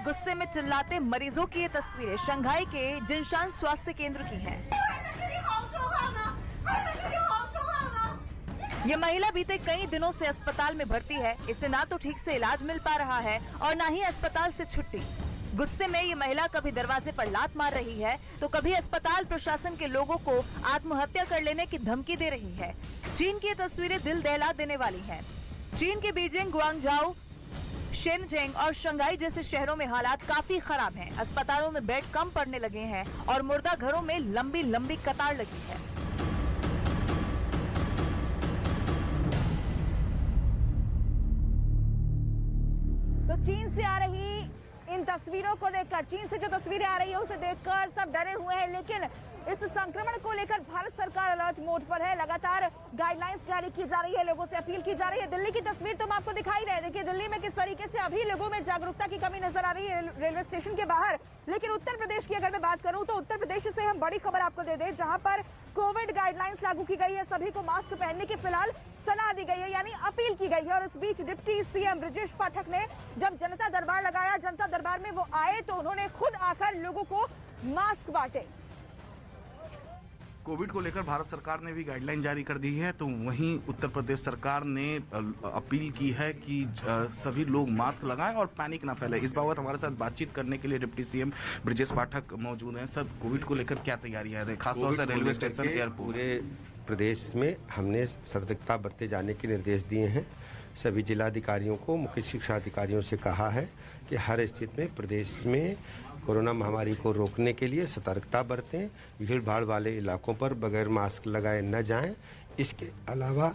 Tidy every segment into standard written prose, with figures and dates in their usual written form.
गुस्से में चिल्लाते मरीजों की ये तस्वीरें शंघाई के जिनशान स्वास्थ्य केंद्र की हैं। ये महिला बीते कई दिनों से अस्पताल में भर्ती है। इसे ना तो ठीक से इलाज मिल पा रहा है और ना ही अस्पताल से छुट्टी। गुस्से में ये महिला कभी दरवाजे पर लात मार रही है तो कभी अस्पताल प्रशासन के लोगों को आत्महत्या कर लेने की धमकी दे रही है। चीन की ये तस्वीरें दिल दहला देने वाली हैं। चीन के बीजिंग, गुआंगझाओ, शेनजेंग और शंघाई जैसे शहरों में हालात काफी खराब हैं। अस्पतालों में बेड कम पड़ने लगे हैं और मुर्दा घरों में लंबी लंबी कतार लगी है। तो चीन से आ रही इन तस्वीरों को देखकर, चीन से जो तस्वीरें आ रही है उसे देखकर सब डरे हुए हैं, लेकिन इस संक्रमण को लेकर भारत सरकार अलर्ट मोड पर है। लगातार गाइडलाइंस जारी की जा रही है, लोगों से अपील की जा रही है। दिल्ली की तस्वीर तो हम आपको दिखाई रहे, देखिए दिल्ली में किस तरीके से अभी लोगों में जागरूकता की कमी नजर आ रही है रेलवे स्टेशन के बाहर। लेकिन उत्तर प्रदेश की अगर मैं बात करूं तो उत्तर प्रदेश से हम बड़ी खबर आपको दे दें, जहां पर कोविड गाइडलाइंस लागू की गई है। सभी को मास्क पहनने की फिलहाल सलाह दी गई है, यानी अपील की गई है। और इस बीच डिप्टी सीएम ब्रजेश पाठक ने जब जनता दरबार लगाया, जनता दरबार में वो आए तो उन्होंने खुद आकर लोगों को मास्क बांटे। कोविड को लेकर भारत सरकार ने भी गाइडलाइन जारी कर दी है, तो वहीं उत्तर प्रदेश सरकार ने अपील की है कि सभी लोग मास्क लगाएं और पैनिक ना फैले। इस बाबत हमारे साथ बातचीत करने के लिए डिप्टी सीएम ब्रजेश पाठक मौजूद हैं। सर, कोविड को लेकर क्या तैयारियां हैं, खासतौर से रेलवे स्टेशन, एयरपोर्ट? पूरे प्रदेश में हमने सतर्कता बरते जाने के निर्देश दिए हैं। सभी जिलाधिकारियों को, मुख्य शिक्षा अधिकारियों से कहा है कि हर स्थिति में प्रदेश में कोरोना महामारी को रोकने के लिए सतर्कता बरतें, भीड़ भाड़ वाले इलाकों पर बगैर मास्क लगाए न जाएं। इसके अलावा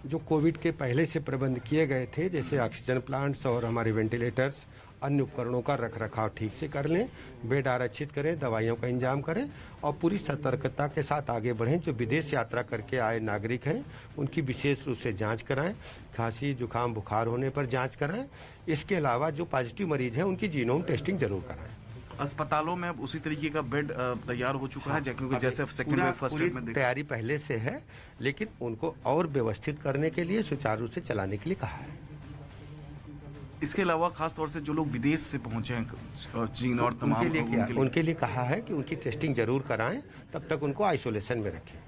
जो कोविड के पहले से प्रबंध किए गए थे, जैसे ऑक्सीजन प्लांट्स और हमारे वेंटिलेटर्स, अन्य उपकरणों का रखरखाव ठीक से कर लें, बेड आरक्षित करें, दवाइयों का इंतजाम करें और पूरी सतर्कता के साथ आगे बढ़ें। जो विदेश यात्रा करके आए नागरिक हैं उनकी विशेष रूप से जांच कराएं, खांसी, जुकाम, बुखार होने पर जांच कराएं। इसके अलावा जो पॉजिटिव मरीज हैं उनकी जीनोम टेस्टिंग जरूर कराएं। अस्पतालों में अब उसी तरीके का बेड तैयार हो चुका है, क्योंकि जैसे सेकंड वेव, फर्स्ट वेव में तैयारी पहले से है, लेकिन उनको और व्यवस्थित करने के लिए, सुचारू रूप से चलाने के लिए कहा है। इसके अलावा खास तौर से जो लोग विदेश से पहुंचे हैं, चीन और तमाम उनके लिए कहा है कि उनकी टेस्टिंग जरूर कराएं, तब तक उनको आइसोलेशन में रखें।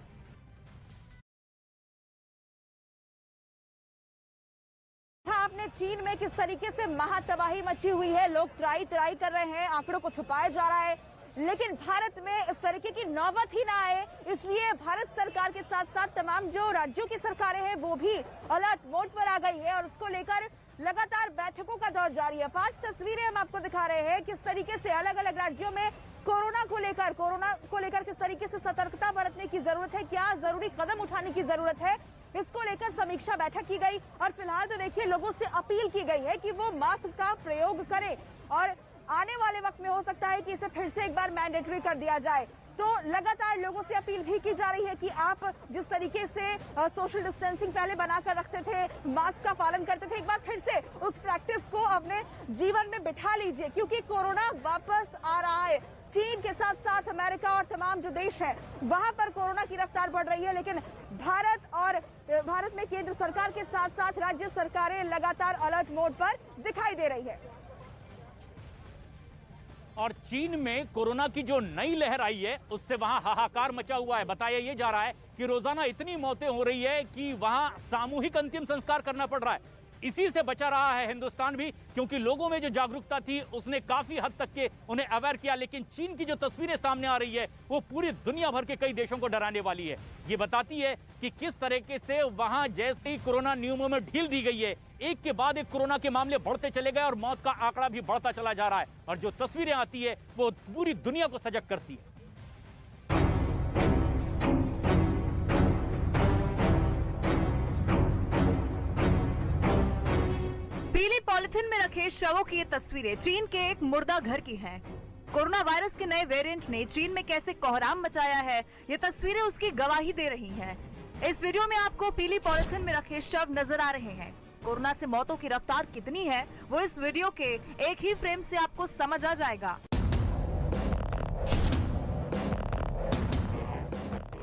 आपने चीन में किस तरीके से महातबाही मची हुई है, लोग त्राई कर रहे हैं, आंकड़ों को छुपाया जा रहा है, लेकिन भारत में इस तरीके की नौबत ही ना आए, इसलिए भारत सरकार के साथ साथ तमाम जो राज्यों की सरकारें हैं वो भी अलर्ट मोड पर आ गई है और उसको लेकर लगातार बैठकों का दौर जारी है। 5 तस्वीरें हम आपको दिखा रहे हैं किस तरीके से अलग अलग राज्यों में कोरोना को लेकर किस तरीके से सतर्कता बरतने की जरूरत है, क्या जरूरी कदम उठाने की जरूरत है, इसको लेकर समीक्षा बैठक की गई। और फिलहाल तो देखिए लोगों से अपील की गई है कि वो मास्क का प्रयोग करें और आने वाले वक्त में हो सकता है कि इसे फिर से एक बार मैंडेटरी कर दिया जाए। तो लगातार लोगों से अपील भी की जा रही है कि आप जिस तरीके से सोशल डिस्टेंसिंग पहले बनाकर रखते थे, मास्क का पालन करते थे, एक बार फिर से उस प्रैक्टिस को अपने जीवन में बिठा लीजिए, क्योंकि कोरोना वापस आ रहा है। चीन के साथ साथ अमेरिका और तमाम जो देश हैं वहां पर कोरोना की रफ्तार बढ़ रही है, लेकिन भारत में केंद्र सरकार के साथ साथ राज्य सरकारें लगातार अलर्ट मोड पर दिखाई दे रही है। और चीन में कोरोना की जो नई लहर आई है उससे वहां हाहाकार मचा हुआ है। बताया ये जा रहा है कि रोजाना इतनी मौतें हो रही है कि वहां सामूहिक अंतिम संस्कार करना पड़ रहा है। इसी से बचा रहा है हिंदुस्तान भी, क्योंकि लोगों में जो जागरूकता थी उसने काफी हद तक के उन्हें अवेयर किया। लेकिन चीन की जो तस्वीरें सामने आ रही है वो पूरी दुनिया भर के कई देशों को डराने वाली है। ये बताती है कि किस तरीके से वहां जैसे ही कोरोना नियमों में ढील दी गई है, एक के बाद एक कोरोना के मामले बढ़ते चले गए और मौत का आंकड़ा भी बढ़ता चला जा रहा है। और जो तस्वीरें आती है वो पूरी दुनिया को सजग करती है। पीली पॉलिथीन में रखे शवों की ये तस्वीरें चीन के एक मुर्दा घर की हैं। कोरोना वायरस के नए वेरिएंट ने चीन में कैसे कोहराम मचाया है, ये तस्वीरें उसकी गवाही दे रही हैं। इस वीडियो में आपको पीली पॉलिथीन में रखे शव नजर आ रहे हैं। कोरोना से मौतों की रफ्तार कितनी है वो इस वीडियो के एक ही फ्रेम से आपको समझ आ जाएगा।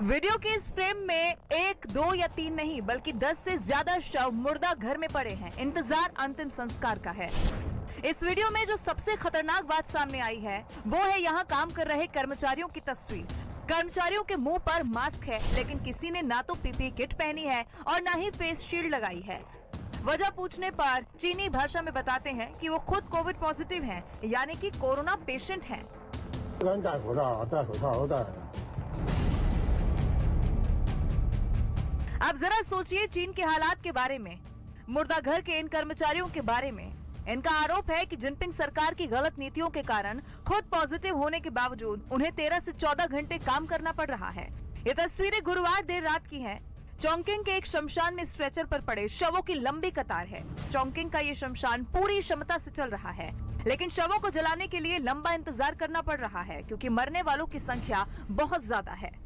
वीडियो के इस फ्रेम में 1, 2 या 3 नहीं बल्कि 10 से ज्यादा शव मुर्दा घर में पड़े हैं। इंतजार अंतिम संस्कार का है। इस वीडियो में जो सबसे खतरनाक बात सामने आई है वो है यहाँ काम कर रहे कर्मचारियों की तस्वीर। कर्मचारियों के मुंह पर मास्क है, लेकिन किसी ने ना तो पीपीई किट पहनी है और ना ही फेस शील्ड लगाई है। वजह पूछने पर चीनी भाषा में बताते हैं कि वो खुद कोविड पॉजिटिव हैं, यानी कि कोरोना पेशेंट हैं। अब जरा सोचिए चीन के हालात के बारे में, मुर्दाघर के इन कर्मचारियों के बारे में। इनका आरोप है कि जिनपिंग सरकार की गलत नीतियों के कारण खुद पॉजिटिव होने के बावजूद उन्हें 13 से 14 घंटे काम करना पड़ रहा है। ये तस्वीरें गुरुवार देर रात की हैं। चोंगकिंग के एक शमशान में स्ट्रेचर पर पड़े शवों की लंबी कतार है। चोंगकिंग का ये शमशान पूरी क्षमता से चल रहा है, लेकिन शवों को जलाने के लिए लंबा इंतजार करना पड़ रहा है क्योंकि मरने वालों की संख्या बहुत ज्यादा है।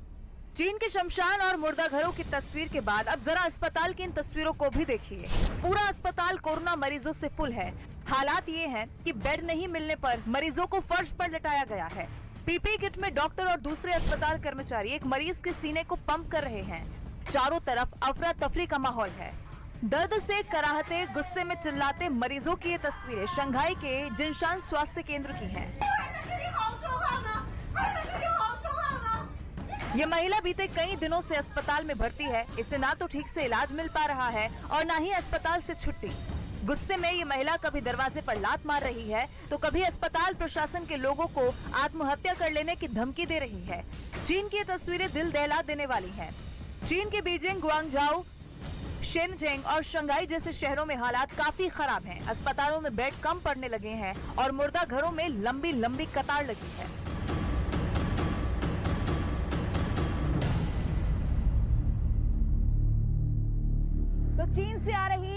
चीन के शमशान और मुर्दाघरों की तस्वीर के बाद अब जरा अस्पताल की इन तस्वीरों को भी देखिए। पूरा अस्पताल कोरोना मरीजों से फुल है। हालात ये हैं कि बेड नहीं मिलने पर मरीजों को फर्श पर लटाया गया है। पीपीई किट में डॉक्टर और दूसरे अस्पताल कर्मचारी एक मरीज के सीने को पंप कर रहे हैं। चारों तरफ अफरा तफरी का माहौल है। दर्द से कराहते, गुस्से में चिल्लाते मरीजों की ये तस्वीरें शंघाई के जिनशान स्वास्थ्य केंद्र की हैं। ये महिला बीते कई दिनों से अस्पताल में भर्ती है। इसे ना तो ठीक से इलाज मिल पा रहा है और ना ही अस्पताल से छुट्टी। गुस्से में ये महिला कभी दरवाजे पर लात मार रही है तो कभी अस्पताल प्रशासन के लोगों को आत्महत्या कर लेने की धमकी दे रही है। चीन की ये तस्वीरें दिल दहला देने वाली हैं। चीन के बीजिंग, गुआंगझाओ, शेनजेंग और शंघाई जैसे शहरों में हालात काफी खराब हैं। अस्पतालों में बेड कम पड़ने लगे हैं और मुर्दा घरों में लंबी लंबी कतार लगी है। तो चीन से आ रही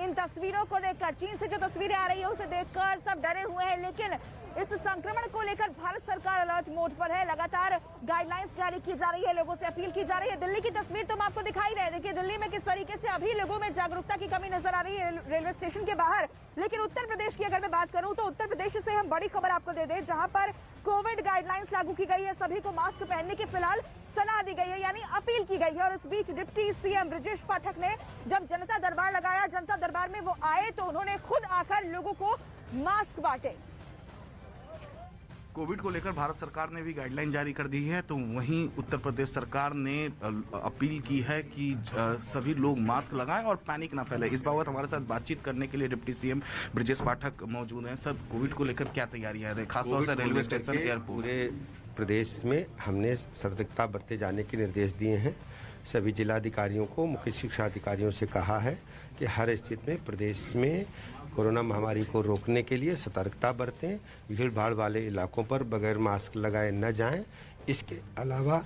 इन तस्वीरों को देखकर, चीन से जो तस्वीरें आ रही है उसे देखकर सब डरे हुए हैं, लेकिन इस संक्रमण को लेकर भारत सरकार अलर्ट मोड पर है। लगातार गाइडलाइंस जारी की जा रही है, लोगों से अपील की जा रही है। दिल्ली की तस्वीर तो हम आपको दिखाई रहे। देखिए दिल्ली में किस तरीके से अभी लोगों में जागरूकता की कमी नजर आ रही है रेलवे स्टेशन के बाहर। लेकिन उत्तर प्रदेश की अगर मैं बात करूं तो उत्तर प्रदेश से हम बड़ी खबर आपको दे दें, जहां पर कोविड गाइडलाइंस लागू की गई है। सभी को मास्क पहनने की फिलहाल सलाह दी गई है, यानी अपील की गई है। और इस बीच डिप्टी सीएम ब्रजेश पाठक ने जब जनता दरबार लगाया, जनता दरबार में वो आए तो उन्होंने खुद आकर लोगों को मास्क बांटे। कोविड को लेकर भारत सरकार ने भी गाइडलाइन जारी कर दी है, तो वहीं उत्तर प्रदेश सरकार ने अपील की है कि सभी लोग मास्क लगाएं और पैनिक ना फैले। इस बाबत हमारे साथ बातचीत करने के लिए डिप्टी सीएम ब्रजेश पाठक मौजूद हैं। सर, कोविड को लेकर क्या तैयारियां हैं, खासतौर से रेलवे स्टेशन, एयरपोर्ट? पूरे प्रदेश में हमने सतर्कता बरते जाने के निर्देश दिए हैं। सभी जिलाधिकारियों को, मुख्य शिक्षा अधिकारियों से कहा है कि हर स्थिति में प्रदेश में कोरोना महामारी को रोकने के लिए सतर्कता बरतें। भीड़ भाड़ वाले इलाकों पर बगैर मास्क लगाए न जाएं। इसके अलावा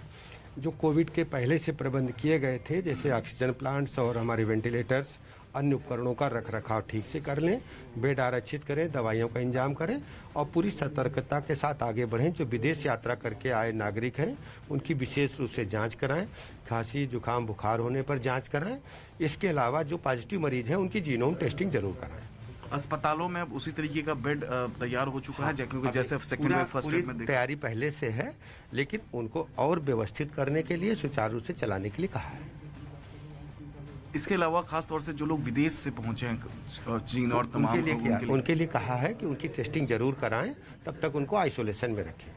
जो कोविड के पहले से प्रबंध किए गए थे, जैसे ऑक्सीजन प्लांट्स और हमारे वेंटिलेटर्स, अन्य उपकरणों का रखरखाव ठीक से कर लें, बेड आरक्षित करें, दवाइयों का इंतजाम करें और पूरी सतर्कता के साथ आगे बढ़ें। जो विदेश यात्रा करके आए नागरिक हैं उनकी विशेष रूप से जांच कराएं। खांसी, जुकाम, बुखार होने पर जांच कराएं। इसके अलावा जो पॉजिटिव मरीज हैं उनकी जीनोम टेस्टिंग जरूर कराएं। अस्पतालों में अब उसी तरीके का बेड तैयार हो चुका है, क्योंकि जैसे सेकंड में फर्स्ट एड में तैयारी पहले से है, लेकिन उनको और व्यवस्थित करने के लिए, सुचारू रूप से चलाने के लिए कहा है। इसके अलावा खास तौर से जो लोग विदेश से पहुंचे हैं चीन और तमाम उनके लिए कहा है कि उनकी टेस्टिंग जरूर कराएं, तब तक उनको आइसोलेशन में रखें।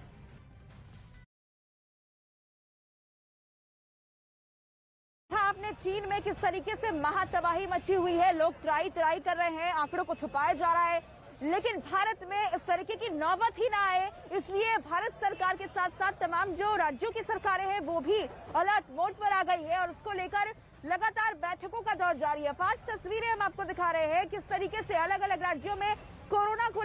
आपने चीन में किस तरीके से महातबाही मची हुई है, लोग त्राई कर रहे हैं, आंकड़ों को छुपाया जा रहा है, लेकिन भारत में इस तरीके की नौबत ही ना आए, इसलिए भारत सरकार के साथ साथ तमाम जो राज्यों की सरकारें हैं वो भी अलर्ट मोड पर आ गई है और उसको लेकर लगातार बैठकों का दौर जारी है। 5 तस्वीरें हम आपको दिखा रहे हैं किस तरीके से अलग अलग राज्यों में कोरोना को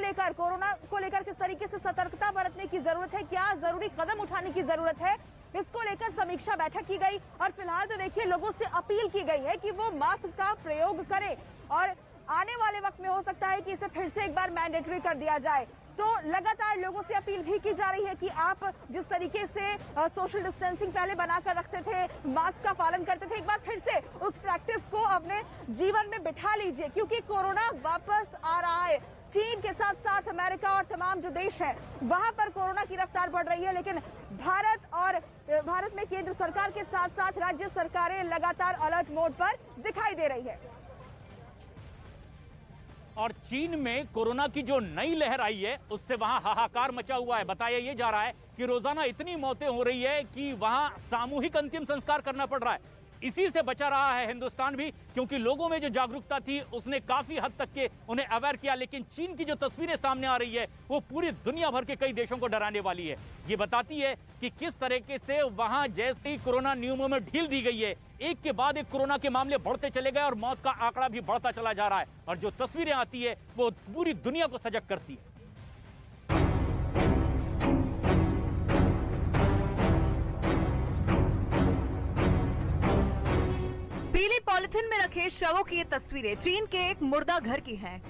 लेकर किस तरीके से सतर्कता बरतने की जरूरत है, क्या जरूरी कदम उठाने की जरूरत है, इसको लेकर समीक्षा बैठक की गई। और फिलहाल तो देखिए लोगों से अपील की गई है कि वो मास्क का प्रयोग करें और आने वाले वक्त में हो सकता है कि इसे फिर से एक बार मैंडेटरी कर दिया जाए। तो लगातार लोगों से अपील भी की जा रही है कि आप जिस तरीके से सोशल डिस्टेंसिंग पहले बनाकर रखते थे, मास्क का पालन करते थे, एक बार फिर से उस प्रैक्टिस को अपने जीवन में बिठा लीजिए, क्योंकि कोरोना वापस आ रहा है। चीन के साथ साथ अमेरिका और तमाम जो देश हैं वहां पर कोरोना की रफ्तार बढ़ रही है, लेकिन भारत में केंद्र सरकार के साथ साथ राज्य सरकारें लगातार अलर्ट मोड पर दिखाई दे रही है। और चीन में कोरोना की जो नई लहर आई है उससे वहां हाहाकार मचा हुआ है। बताया ये जा रहा है कि रोजाना इतनी मौतें हो रही है कि वहां सामूहिक अंतिम संस्कार करना पड़ रहा है। इसी से बचा रहा है हिंदुस्तान भी, क्योंकि लोगों में जो जागरूकता थी उसने काफी हद तक के उन्हें अवेयर किया। लेकिन चीन की जो तस्वीरें सामने आ रही है वो पूरी दुनिया भर के कई देशों को डराने वाली है। ये बताती है कि किस तरीके से वहां जैसे ही कोरोना नियमों में ढील दी गई है, एक के बाद एक कोरोना के मामले बढ़ते चले गए और मौत का आंकड़ा भी बढ़ता चला जा रहा है। और जो तस्वीरें आती है वो पूरी दुनिया को सजग करती है। पीली पॉलिथीन में रखे शवों की ये तस्वीरें चीन के एक मुर्दा घर की हैं।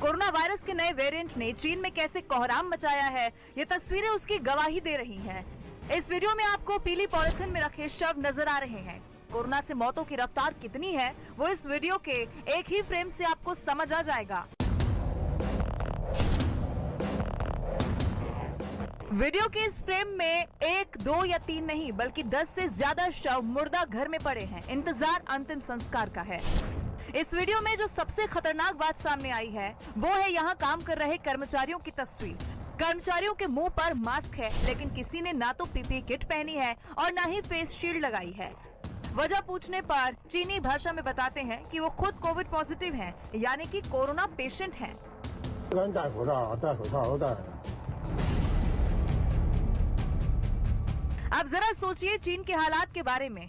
कोरोना वायरस के नए वेरिएंट ने चीन में कैसे कोहराम मचाया है, ये तस्वीरें उसकी गवाही दे रही हैं। इस वीडियो में आपको पीली पॉलिथीन में रखे शव नजर आ रहे हैं। कोरोना से मौतों की रफ्तार कितनी है वो इस वीडियो के एक ही फ्रेम से आपको समझ आ जाएगा। वीडियो के इस फ्रेम में 1, 2 या 3 नहीं बल्कि 10 से ज्यादा शव मुर्दा घर में पड़े हैं। इंतजार अंतिम संस्कार का है। इस वीडियो में जो सबसे खतरनाक बात सामने आई है वो है यहाँ काम कर रहे कर्मचारियों की तस्वीर। कर्मचारियों के मुंह पर मास्क है, लेकिन किसी ने ना तो पीपीई किट पहनी है और ना ही फेस शील्ड लगाई है। वजह पूछने पर चीनी भाषा में बताते हैं कि वो खुद कोविड पॉजिटिव हैं, यानी कि कोरोना पेशेंट हैं। अब जरा सोचिए चीन के हालात के बारे में,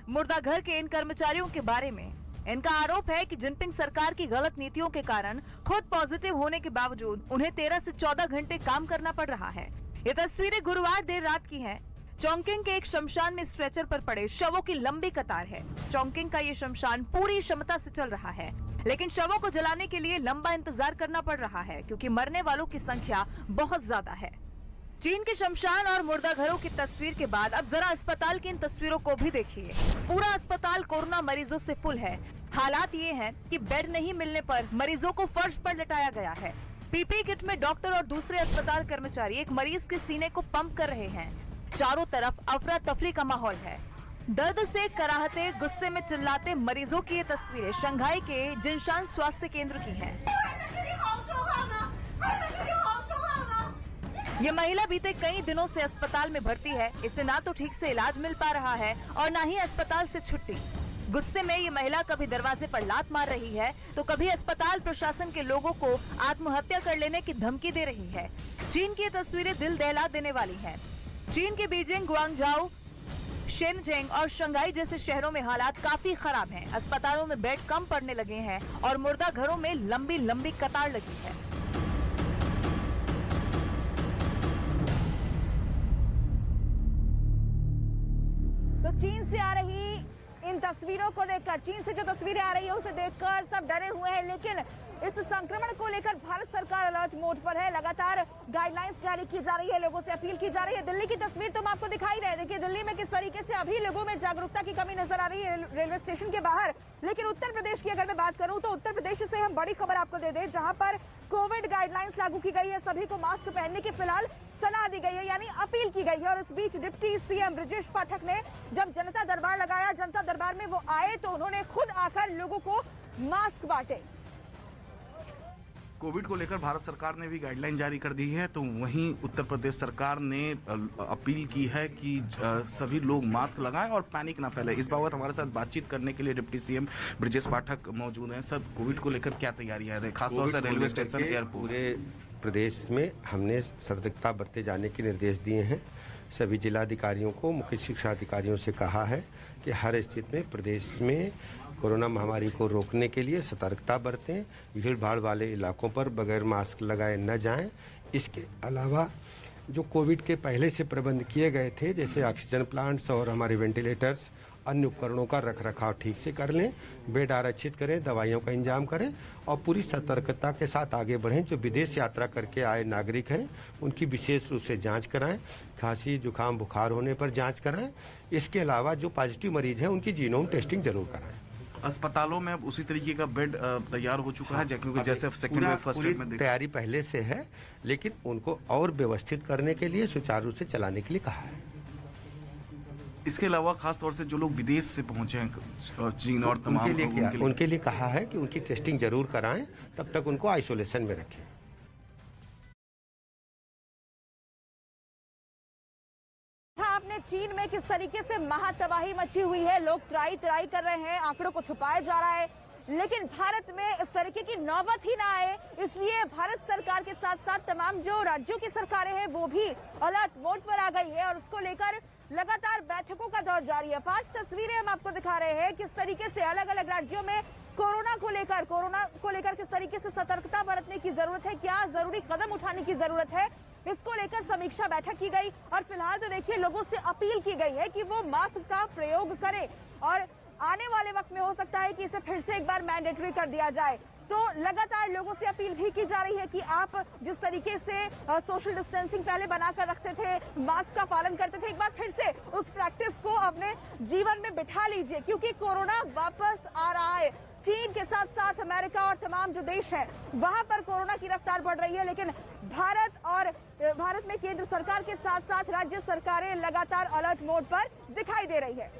मुर्दा घर के इन कर्मचारियों के बारे में। इनका आरोप है कि जिनपिंग सरकार की गलत नीतियों के कारण खुद पॉजिटिव होने के बावजूद उन्हें 13 से 14 घंटे काम करना पड़ रहा है। ये तस्वीरें गुरुवार देर रात की हैं। चोंगकिंग के एक शमशान में स्ट्रेचर पर पड़े शवों की लंबी कतार है। चोंगकिंग का ये शमशान पूरी क्षमता से चल रहा है, लेकिन शवों को जलाने के लिए लंबा इंतजार करना पड़ रहा है, क्योंकि मरने वालों की संख्या बहुत ज्यादा है। चीन के शमशान और मुर्दा घरों की तस्वीर के बाद अब जरा अस्पताल की इन तस्वीरों को भी देखिए। पूरा अस्पताल कोरोना मरीजों से फुल है। हालात ये हैं कि बेड नहीं मिलने पर मरीजों को फर्श पर लिटाया गया है। पीपीई किट में डॉक्टर और दूसरे अस्पताल कर्मचारी एक मरीज के सीने को पंप कर रहे हैं। चारों तरफ अफरा तफरी का माहौल है। दर्द से कराहते, गुस्से में चिल्लाते मरीजों की ये तस्वीरें शंघाई के जिनशान स्वास्थ्य केंद्र की हैं। ये महिला बीते कई दिनों से अस्पताल में भर्ती है। इसे ना तो ठीक से इलाज मिल पा रहा है और ना ही अस्पताल से छुट्टी। गुस्से में ये महिला कभी दरवाजे पर लात मार रही है तो कभी अस्पताल प्रशासन के लोगों को आत्महत्या कर लेने की धमकी दे रही है। चीन की ये तस्वीरें दिल दहला देने वाली हैं। चीन के बीजिंग, गुआंगझाओ, शेनजेंग और शंघाई जैसे शहरों में हालात काफी खराब हैं। अस्पतालों में बेड कम पड़ने लगे हैं और मुर्दा घरों में लंबी लंबी कतार लगी है। तो चीन से आ रही इन तस्वीरों को देखकर, चीन से जो तस्वीरें आ रही है उसे देखकर सब डरे हुए हैं, लेकिन इस संक्रमण को लेकर भारत सरकार अलर्ट मोड पर है। लगातार गाइडलाइंस जारी की जा रही है, लोगों से अपील की जा रही है। दिल्ली की तस्वीर तो हम आपको दिखाई रहे, देखिए दिल्ली में किस तरीके से अभी लोगों में जागरूकता की कमी नजर आ रही है रेलवे स्टेशन के बाहर। लेकिन उत्तर प्रदेश की अगर मैं बात करूं तो उत्तर प्रदेश से हम बड़ी खबर आपको दे दें, जहां पर कोविड गाइडलाइंस लागू की गई है। सभी को मास्क पहनने की फिलहाल सलाह दी गई है, यानी अपील की गई है। और इस बीच डिप्टी सीएम ब्रजेश पाठक ने जब जनता दरबार लगाया, जनता दरबार में वो आए तो उन्होंने खुद आकर लोगों को मास्क बांटे। कोविड को लेकर भारत सरकार ने भी गाइडलाइन जारी कर दी है, तो वहीं उत्तर प्रदेश सरकार ने अपील की है कि सभी लोग मास्क लगाएं और पैनिक ना फैले। इस बाबत हमारे साथ बातचीत करने के लिए डिप्टी सीएम ब्रजेश पाठक मौजूद हैं। सर, कोविड को लेकर क्या तैयारियां हैं, खासतौर से रेलवे स्टेशन, एयरपोर्ट? पूरे प्रदेश में हमने सतर्कता बरते जाने के निर्देश दिए हैं। सभी जिलाधिकारियों को, मुख्य शिक्षा अधिकारियों से कहा है कि हर स्थिति में प्रदेश में कोरोना महामारी को रोकने के लिए सतर्कता बरतें। भीड़ भाड़ वाले इलाकों पर बगैर मास्क लगाए न जाएं। इसके अलावा जो कोविड के पहले से प्रबंध किए गए थे, जैसे ऑक्सीजन प्लांट्स और हमारे वेंटिलेटर्स, अन्य उपकरणों का रखरखाव ठीक से कर लें, बेड आरक्षित करें, दवाइयों का इंतजाम करें और पूरी सतर्कता के साथ आगे बढ़ें। जो विदेश यात्रा करके आए नागरिक हैं उनकी विशेष रूप से जांच कराएं, खांसी जुकाम बुखार होने पर जांच कराएं। इसके अलावा जो पॉजिटिव मरीज हैं उनकी जीनोम टेस्टिंग जरूर कराएं। अस्पतालों में अब उसी तरीके का बेड तैयार हो चुका है, क्योंकि जैसे सेकंड वेव फर्स्ट वेव में तैयारी पहले से है, लेकिन उनको और व्यवस्थित करने के लिए, सुचारू रूप से चलाने के लिए कहा है। इसके अलावा खास तौर से जो लोग विदेश से पहुंचे हैं चीन और तमाम उनके लिए कहा है कि उनकी टेस्टिंग जरूर कराएं, तब तक उनको आइसोलेशन में रखें। आपने चीन में किस तरीके से महातबाही मची हुई है, लोग त्राई कर रहे हैं, आंकड़ों को छुपाया जा रहा है, लेकिन भारत में इस तरीके की नौबत ही ना आए, इसलिए भारत सरकार के साथ साथ तमाम जो राज्यों की सरकारें हैं वो भी अलर्ट मोड पर आ गई है और उसको लेकर लगातार बैठकों का दौर जारी है। 5 तस्वीरें हम आपको दिखा रहे हैं किस तरीके से अलग अलग राज्यों में कोरोना को लेकर किस तरीके से सतर्कता बरतने की जरूरत है, क्या जरूरी कदम उठाने की जरूरत है, इसको लेकर समीक्षा बैठक की गई। और फिलहाल तो देखिए लोगों से अपील की गई है कि वो मास्क का प्रयोग करें और आने वाले वक्त में हो सकता है कि इसे फिर से एक बार मैंडेटरी कर दिया जाए। तो लगातार लोगों से अपील भी की जा रही है कि आप जिस तरीके से सोशल डिस्टेंसिंग पहले बनाकर रखते थे, मास्क का पालन करते थे, एक बार फिर से उस प्रैक्टिस को अपने जीवन में बिठा लीजिए, क्योंकि कोरोना वापस आ रहा है। चीन के साथ साथ अमेरिका और तमाम जो देश हैं वहां पर कोरोना की रफ्तार बढ़ रही है, लेकिन भारत में केंद्र सरकार के साथ साथ राज्य सरकारें लगातार अलर्ट मोड पर दिखाई दे रही है।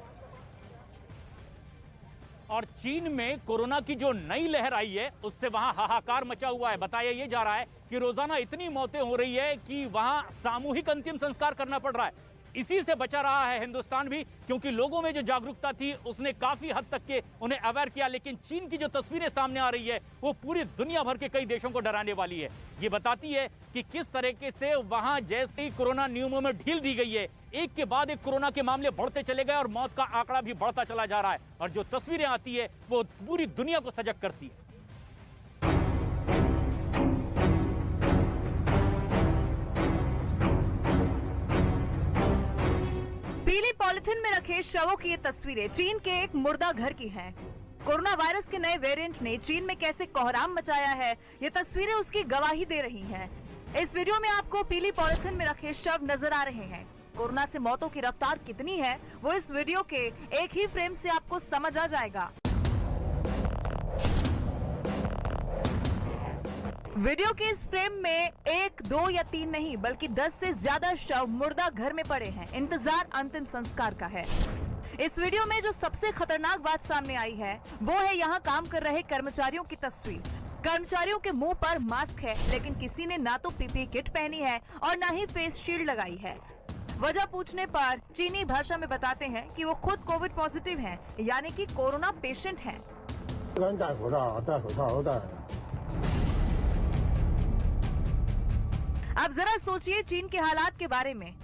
और चीन में कोरोना की जो नई लहर आई है उससे वहां हाहाकार मचा हुआ है। बताया ये जा रहा है कि रोजाना इतनी मौतें हो रही है कि वहां सामूहिक अंतिम संस्कार करना पड़ रहा है। इसी से बचा रहा है हिंदुस्तान भी, क्योंकि लोगों में जो जागरूकता थी उसने काफी हद तक के उन्हें अवेयर किया। लेकिन चीन की जो तस्वीरें सामने आ रही है वो पूरी दुनिया भर के कई देशों को डराने वाली है। ये बताती है कि किस तरीके से वहां जैसे ही कोरोना नियमों में ढील दी गई है, एक के बाद एक कोरोना के मामले बढ़ते चले गए और मौत का आंकड़ा भी बढ़ता चला जा रहा है। और जो तस्वीरें आती है वो पूरी दुनिया को सजग करती है। पीली पॉलिथीन में रखे शवों की ये तस्वीरें चीन के एक मुर्दा घर की हैं। कोरोना वायरस के नए वेरिएंट ने चीन में कैसे कोहराम मचाया है, ये तस्वीरें उसकी गवाही दे रही हैं। इस वीडियो में आपको पीली पॉलिथीन में रखे शव नजर आ रहे हैं। कोरोना से मौतों की रफ्तार कितनी है वो इस वीडियो के एक ही फ्रेम से आपको समझ आ जाएगा। वीडियो के इस फ्रेम में 1, 2 या 3 नहीं बल्कि 10 से ज्यादा शव मुर्दा घर में पड़े हैं। इंतजार अंतिम संस्कार का है। इस वीडियो में जो सबसे खतरनाक बात सामने आई है वो है यहाँ काम कर रहे कर्मचारियों की तस्वीर। कर्मचारियों के मुंह पर मास्क है, लेकिन किसी ने ना तो पीपीई किट पहनी है और ना ही फेस शील्ड लगाई है। वजह पूछने पर चीनी भाषा में बताते हैं कि वो खुद कोविड पॉजिटिव हैं, यानी कि कोरोना पेशेंट हैं। अब जरा सोचिए चीन के हालात के बारे में,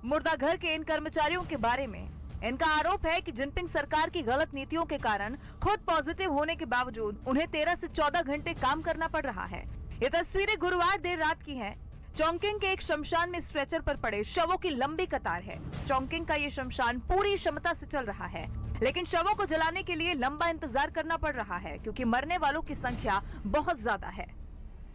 मुर्दा घर के इन कर्मचारियों के बारे में। इनका आरोप है कि जिनपिंग सरकार की गलत नीतियों के कारण खुद पॉजिटिव होने के बावजूद उन्हें 13 से 14 घंटे काम करना पड़ रहा है। ये तस्वीरें गुरुवार देर रात की हैं। चोंगकिंग के एक शमशान में स्ट्रेचर पर पड़े शवों की लंबी कतार है। चोंगकिंग का ये शमशान पूरी क्षमता से चल रहा है, लेकिन शवों को जलाने के लिए लंबा इंतजार करना पड़ रहा है, क्योंकि मरने वालों की संख्या बहुत ज्यादा है।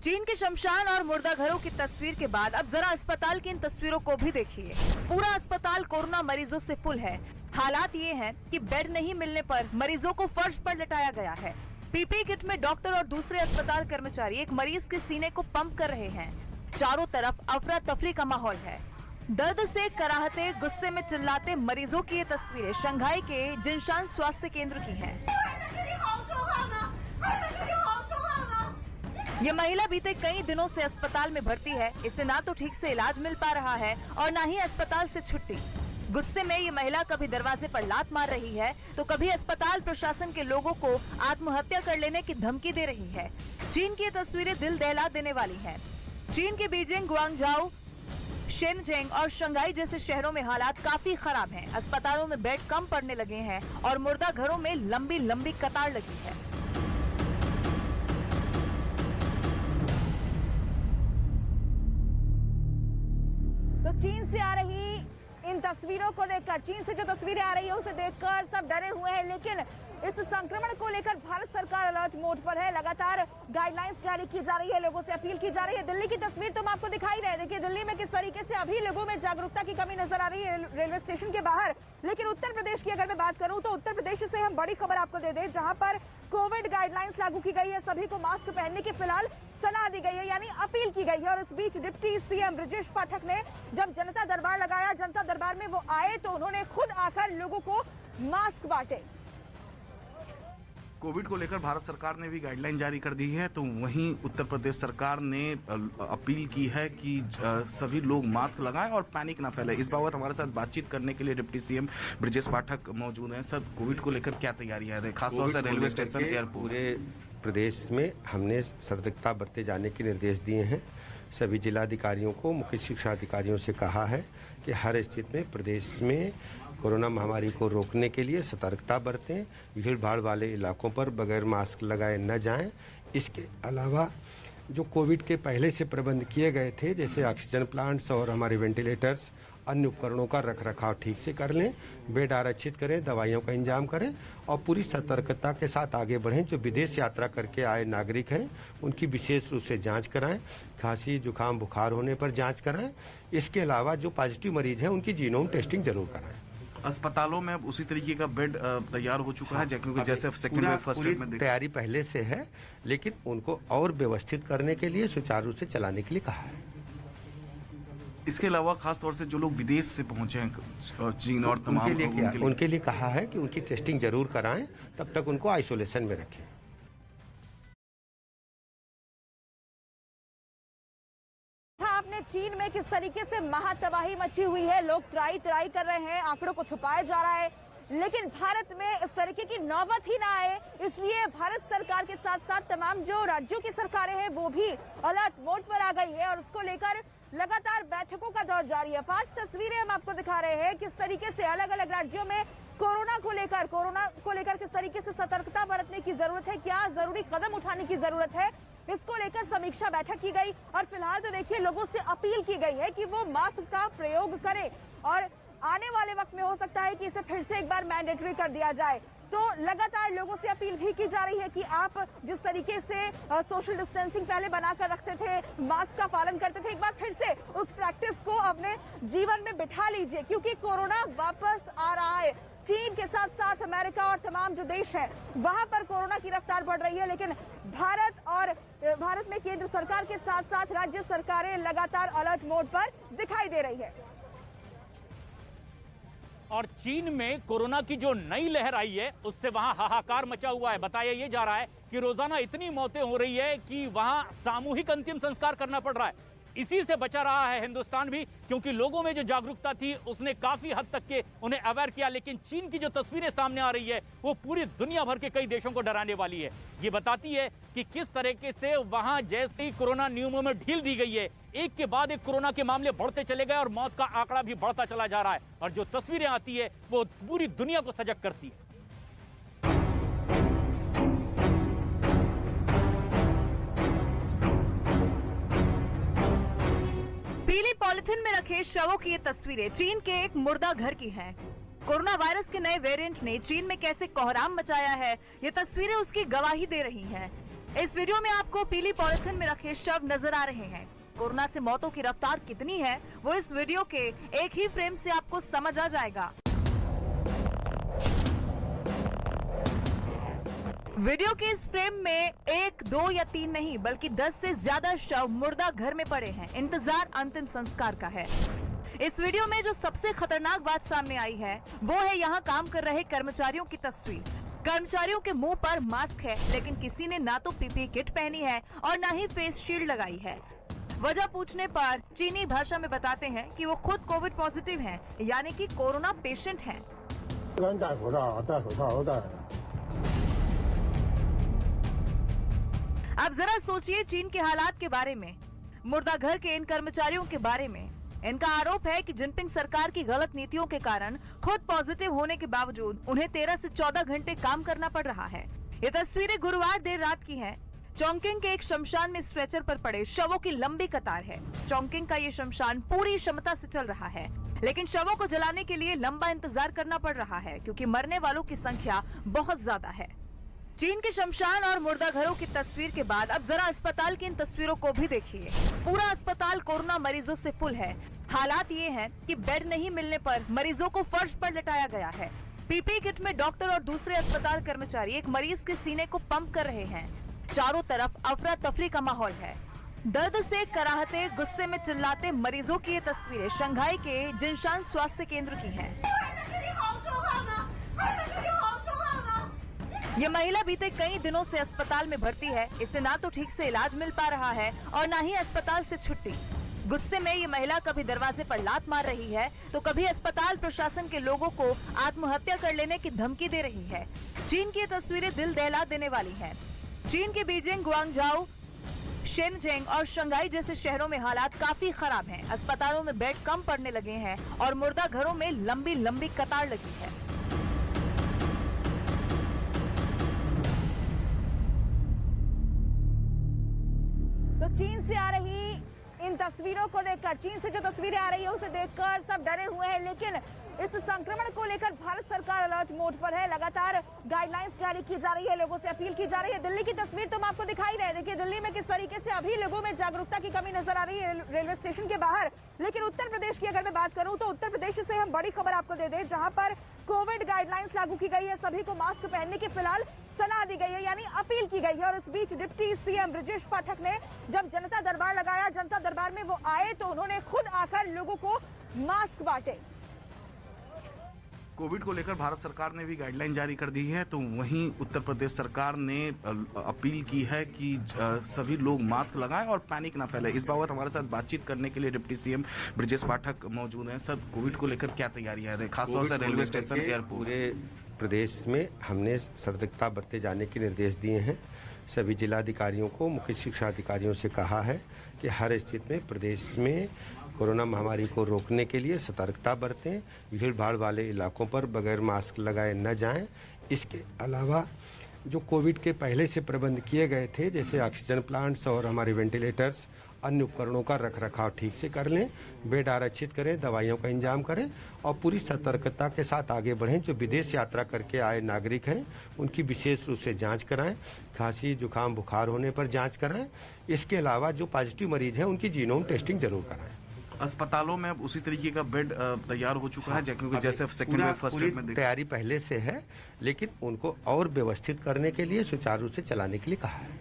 चीन के शमशान और मुर्दा घरों की तस्वीर के बाद अब जरा अस्पताल की इन तस्वीरों को भी देखिए। पूरा अस्पताल कोरोना मरीजों से फुल है। हालात ये हैं कि बेड नहीं मिलने पर मरीजों को फर्श पर लिटाया गया है। पीपीई किट में डॉक्टर और दूसरे अस्पताल कर्मचारी एक मरीज के सीने को पंप कर रहे हैं। चारों तरफ अफरा तफरी का माहौल है। दर्द से कराहते, गुस्से में चिल्लाते मरीजों की ये तस्वीरें शंघाई के जिनशान स्वास्थ्य केंद्र की हैं। ये महिला बीते कई दिनों से अस्पताल में भर्ती है। इसे ना तो ठीक से इलाज मिल पा रहा है और ना ही अस्पताल से छुट्टी। गुस्से में ये महिला कभी दरवाजे पर लात मार रही है तो कभी अस्पताल प्रशासन के लोगों को आत्महत्या कर लेने की धमकी दे रही है। चीन की ये तस्वीरें दिल दहला देने वाली हैं। चीन के बीजिंग, गुआंगझाओ, शेनजेंग और शंघाई जैसे शहरों में हालात काफी खराब हैं। अस्पतालों में बेड कम पड़ने लगे हैं और मुर्दा घरों में लंबी लंबी कतार लगी है। तो चीन से आ रही इन तस्वीरों को देखकर, चीन से जो तस्वीरें आ रही है उसे देखकर सब डरे हुए हैं, लेकिन इस संक्रमण को लेकर भारत सरकार अलर्ट मोड पर है। लगातार गाइडलाइंस जारी की जा रही है, लोगों से अपील की जा रही है। दिल्ली की तस्वीर तो हम आपको दिखाई रहे। देखिए दिल्ली में किस तरीके से अभी लोगों में जागरूकता की कमी नजर आ रही है रेलवे स्टेशन के बाहर। लेकिन उत्तर प्रदेश की अगर मैं बात करूं तो उत्तर प्रदेश से हम बड़ी खबर आपको दे दें, जहां पर कोविड गाइडलाइंस लागू की गई है, सभी को मास्क पहनने की फिलहाल सलाह दी गई है, यानी अपील की गई है। और इस बीच डिप्टी सीएम ब्रजेश पाठक ने जब जनता दरबार लगाया, जनता दरबार में वो आए तो उन्होंने खुद आकर लोगों को मास्क बांटे। कोविड को लेकर भारत सरकार ने भी गाइडलाइन जारी कर दी है, तो वहीं उत्तर प्रदेश सरकार ने अपील की है कि सभी लोग मास्क लगाएं और पैनिक ना फैलाएं। इस बाबत हमारे साथ बातचीत करने के लिए डिप्टी सीएम ब्रजेश पाठक मौजूद हैं। सर, कोविड को लेकर क्या तैयारियां हैं, खासतौर से रेलवे स्टेशन, एयरपोर्ट? पूरे प्रदेश में हमने सतर्कता बरते जाने के निर्देश दिए हैं। सभी जिलाधिकारियों को, मुख्य शिक्षा अधिकारियों से कहा है कि हर स्थिति में प्रदेश में कोरोना महामारी को रोकने के लिए सतर्कता बरतें, भीड़ भाड़ वाले इलाकों पर बगैर मास्क लगाए न जाएं। इसके अलावा जो कोविड के पहले से प्रबंध किए गए थे, जैसे ऑक्सीजन प्लांट्स और हमारे वेंटिलेटर्स, अन्य उपकरणों का रखरखाव ठीक से कर लें, बेड आरक्षित करें, दवाइयों का इंतजाम करें और पूरी सतर्कता के साथ आगे बढ़ें। जो विदेश यात्रा करके आए नागरिक हैं उनकी विशेष रूप से जांच कराएं, खांसी जुकाम बुखार होने पर जांच कराएं। इसके अलावा जो पॉजिटिव मरीज हैं उनकी जीनोम टेस्टिंग जरूर कराएं। अस्पतालों में अब उसी तरीके का बेड तैयार हो चुका है, क्योंकि जैसे सेकंड वेव, फर्स्ट वेव में तैयारी पहले से है, लेकिन उनको और व्यवस्थित करने के लिए, सुचारू रूप से चलाने के लिए कहा है। इसके अलावा खास तौर से जो लोग विदेश से पहुंचे हैं, चीन और तमाम उनके लिए कहा है कि उनकी टेस्टिंग जरूर कराएं, तब तक उनको आइसोलेशन में रखें। आपने चीन में किस तरीके से महातबाही मची हुई है, लोग त्राई कर रहे हैं, आंकड़ों को छुपाया जा रहा है, लेकिन भारत में इस तरीके की नौबत ही ना आए, इसलिए भारत सरकार के साथ साथ तमाम जो राज्यों की सरकारें हैं वो भी अलर्ट मोड पर आ गई है और उसको लेकर लगातार बैठकों का दौर जारी है। 5 तस्वीरें हम आपको दिखा रहे हैं किस तरीके से अलग अलग राज्यों में कोरोना को लेकर किस तरीके से सतर्कता बरतने की जरूरत है, क्या जरूरी कदम उठाने की जरूरत है, इसको लेकर समीक्षा बैठक की गई। और फिलहाल तो देखिए लोगों से अपील की गई है कि वो मास्क का प्रयोग करें और आने वाले वक्त में हो सकता है कि इसे फिर से एक बार मैंडेटरी कर दिया जाए। तो लगातार लोगों से अपील भी की जा रही है कि आप जिस तरीके से सोशल डिस्टेंसिंग पहले बनाकर रखते थे, मास्क का पालन करते थे, एक बार फिर से उस प्रैक्टिस को अपने जीवन में बिठा लीजिए, क्योंकि कोरोना वापस आ रहा है। चीन के साथ साथ अमेरिका और तमाम जो देश हैं वहां पर कोरोना की रफ्तार बढ़ रही है, लेकिन भारत में केंद्र सरकार के साथ साथ राज्य सरकारें लगातार अलर्ट मोड पर दिखाई दे रही है। और चीन में कोरोना की जो नई लहर आई है उससे वहां हाहाकार मचा हुआ है। बताया ये जा रहा है कि रोजाना इतनी मौतें हो रही है कि वहां सामूहिक अंतिम संस्कार करना पड़ रहा है। इसी से बचा रहा है हिंदुस्तान भी, क्योंकि लोगों में जो जागरूकता थी उसने काफी हद तक के उन्हें अवेयर किया। लेकिन चीन की जो तस्वीरें सामने आ रही है वो पूरी दुनिया भर के कई देशों को डराने वाली है। ये बताती है कि किस तरीके से वहां जैसे ही कोरोना नियमों में ढील दी गई है, एक के बाद एक कोरोना के मामले बढ़ते चले गए और मौत का आंकड़ा भी बढ़ता चला जा रहा है। और जो तस्वीरें आती है वो पूरी दुनिया को सजग करती है। पीली पॉलिथीन में रखे शवों की ये तस्वीरें चीन के एक मुर्दा घर की हैं। कोरोना वायरस के नए वेरिएंट ने चीन में कैसे कोहराम मचाया है, ये तस्वीरें उसकी गवाही दे रही हैं। इस वीडियो में आपको पीली पॉलिथीन में रखे शव नजर आ रहे हैं। कोरोना से मौतों की रफ्तार कितनी है वो इस वीडियो के एक ही फ्रेम से आपको समझ आ जाएगा। वीडियो के इस फ्रेम में 1, 2 या 3 नहीं बल्कि 10 से ज्यादा शव मुर्दा घर में पड़े हैं। इंतजार अंतिम संस्कार का है। इस वीडियो में जो सबसे खतरनाक बात सामने आई है वो है यहाँ काम कर रहे कर्मचारियों की तस्वीर। कर्मचारियों के मुंह पर मास्क है, लेकिन किसी ने ना तो पीपीई किट पहनी है और ना ही फेस शील्ड लगाई है। वजह पूछने पर चीनी भाषा में बताते हैं कि वो खुद कोविड पॉजिटिव हैं, यानी कि कोरोना पेशेंट हैं। अब जरा सोचिए चीन के हालात के बारे में, मुर्दा घर के इन कर्मचारियों के बारे में। इनका आरोप है कि जिनपिंग सरकार की गलत नीतियों के कारण खुद पॉजिटिव होने के बावजूद उन्हें 13 से 14 घंटे काम करना पड़ रहा है। ये तस्वीरें गुरुवार देर रात की हैं। चोंगकिंग के एक शमशान में स्ट्रेचर पर पड़े शवों की लंबी कतार है। चोंगकिंग का ये शमशान पूरी क्षमता से चल रहा है, लेकिन शवों को जलाने के लिए लंबा इंतजार करना पड़ रहा है, क्योंकि मरने वालों की संख्या बहुत ज्यादा है। चीन के शमशान और मुर्दा घरों की तस्वीर के बाद अब जरा अस्पताल की इन तस्वीरों को भी देखिए। पूरा अस्पताल कोरोना मरीजों से फुल है। हालात ये हैं कि बेड नहीं मिलने पर मरीजों को फर्श पर लेटाया गया है। पीपीई किट में डॉक्टर और दूसरे अस्पताल कर्मचारी एक मरीज के सीने को पंप कर रहे हैं। चारों तरफ अफरा तफरी का माहौल है। दर्द से कराहते, गुस्से में चिल्लाते मरीजों की ये तस्वीरें शंघाई के जिनशान स्वास्थ्य केंद्र की हैं। ये महिला बीते कई दिनों से अस्पताल में भर्ती है। इसे ना तो ठीक से इलाज मिल पा रहा है और ना ही अस्पताल से छुट्टी। गुस्से में ये महिला कभी दरवाजे पर लात मार रही है तो कभी अस्पताल प्रशासन के लोगों को आत्महत्या कर लेने की धमकी दे रही है। चीन की ये तस्वीरें दिल दहला देने वाली हैं। चीन के बीजिंग, गुआंगझाओ, शेनजेंग और शंघाई जैसे शहरों में हालात काफी खराब हैं। अस्पतालों में बेड कम पड़ने लगे हैं और मुर्दा घरों में लंबी लंबी कतार लगी है। तो चीन से आ रही इन तस्वीरों को देखकर, चीन से जो तस्वीरें आ रही है उसे देखकर सब डरे हुए हैं, लेकिन इस संक्रमण को लेकर भारत सरकार अलर्ट मोड पर है। लगातार गाइडलाइंस जारी की जा रही है, लोगों से अपील की जा रही है। दिल्ली की तस्वीर तो हम आपको दिखाई रहे, देखिए दिल्ली में किस तरीके से अभी लोगों में जागरूकता की कमी नजर आ रही है रेलवे स्टेशन के बाहर। लेकिन उत्तर प्रदेश की अगर मैं बात करूं तो उत्तर प्रदेश से हम बड़ी खबर आपको दे दें, जहां पर कोविड गाइडलाइंस लागू की गई है। सभी को मास्क पहनने की फिलहाल सलाह दी गई है, यानी अपील की गई है। और इस बीच डिप्टी सीएम ब्रजेश पाठक ने जब जनता दरबार लगाया, जनता दरबार में वो आए तो उन्होंने खुद आकर लोगों को मास्क बांटे। कोविड को लेकर भारत सरकार ने भी गाइडलाइन जारी कर दी है, तो वहीं उत्तर प्रदेश सरकार ने अपील की है कि सभी लोग मास्क लगाएं और पैनिक ना फैले। इस बाबत हमारे साथ बातचीत करने के लिए डिप्टी सीएम ब्रजेश पाठक मौजूद हैं। सर, कोविड को लेकर क्या तैयारियां हैं, खासतौर से रेलवे स्टेशन, एयरपोर्ट? पूरे प्रदेश में हमने सतर्कता बरते जाने के निर्देश दिए हैं। सभी जिलाधिकारियों को, मुख्य शिक्षा अधिकारियों से कहा है कि हर स्थिति में प्रदेश में कोरोना महामारी को रोकने के लिए सतर्कता बरतें, भीड़ भाड़ वाले इलाकों पर बगैर मास्क लगाए न जाएं। इसके अलावा जो कोविड के पहले से प्रबंध किए गए थे, जैसे ऑक्सीजन प्लांट्स और हमारे वेंटिलेटर्स, अन्य उपकरणों का रखरखाव ठीक से कर लें, बेड आरक्षित करें, दवाइयों का इंतजाम करें और पूरी सतर्कता के साथ आगे बढ़ें। जो विदेश यात्रा करके आए नागरिक हैं उनकी विशेष रूप से जांच कराएं, खांसी जुकाम बुखार होने पर जांच कराएं। इसके अलावा जो पॉजिटिव मरीज हैं उनकी जीनोम टेस्टिंग जरूर कराएं। अस्पतालों में अब उसी तरीके का बेड तैयार हो चुका है, क्योंकि जैसे सेकंड वेव, फर्स्ट वेव में तैयारी पहले से है, लेकिन उनको और व्यवस्थित करने के लिए, सुचारू रूप से चलाने के लिए कहा है।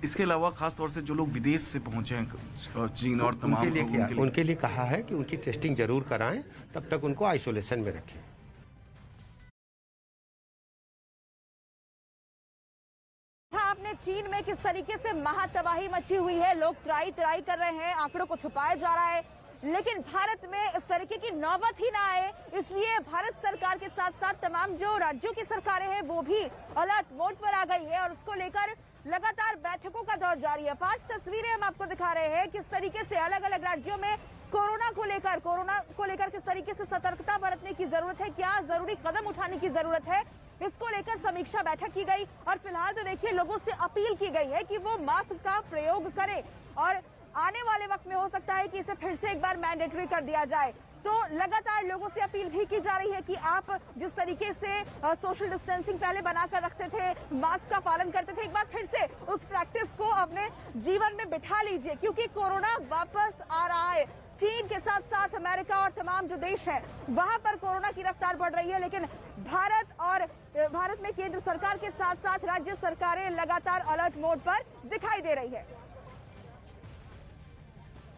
इसके अलावा खास तौर से जो लोग विदेश से पहुंचे हैं, चीन और तमाम उनके लिए कहा है कि उनकी टेस्टिंग जरूर कराएं, तब तक उनको आइसोलेशन में रखें। आपने चीन में किस तरीके से महातबाही मची हुई है, लोग त्राई कर रहे हैं, आंकड़ों को छुपाया जा रहा है, लेकिन भारत में इस तरीके की नौबत ही ना आए, इसलिए भारत सरकार के साथ साथ तमाम जो राज्यों की सरकारें हैं वो भी अलर्ट मोड पर आ गई है और उसको लेकर लगातार बैठकों का दौर जारी है। 5 तस्वीरें हम आपको दिखा रहे हैं किस तरीके से अलग अलग राज्यों में कोरोना को लेकर किस तरीके से सतर्कता बरतने की जरूरत है, क्या जरूरी कदम उठाने की जरूरत है, इसको लेकर समीक्षा बैठक की गई। और फिलहाल तो देखिए लोगों से अपील की गई है कि वो मास्क का प्रयोग करें और आने वाले वक्त में हो सकता है कि इसे फिर से एक बार मैंडेटरी कर दिया जाए। तो लगातार लोगों से अपील भी की जा रही है कि आप जिस तरीके से सोशल डिस्टेंसिंग पहले बनाकर रखते थे, मास्क का पालन करते थे, एक बार फिर से उस प्रैक्टिस को अपने जीवन में बिठा लीजिए, क्योंकि कोरोना वापस आ रहा है। चीन के साथ साथ अमेरिका और तमाम जो देश हैं वहां पर कोरोना की रफ्तार बढ़ रही है, लेकिन भारत में केंद्र सरकार के साथ साथ राज्य सरकारें लगातार अलर्ट मोड पर दिखाई दे रही है।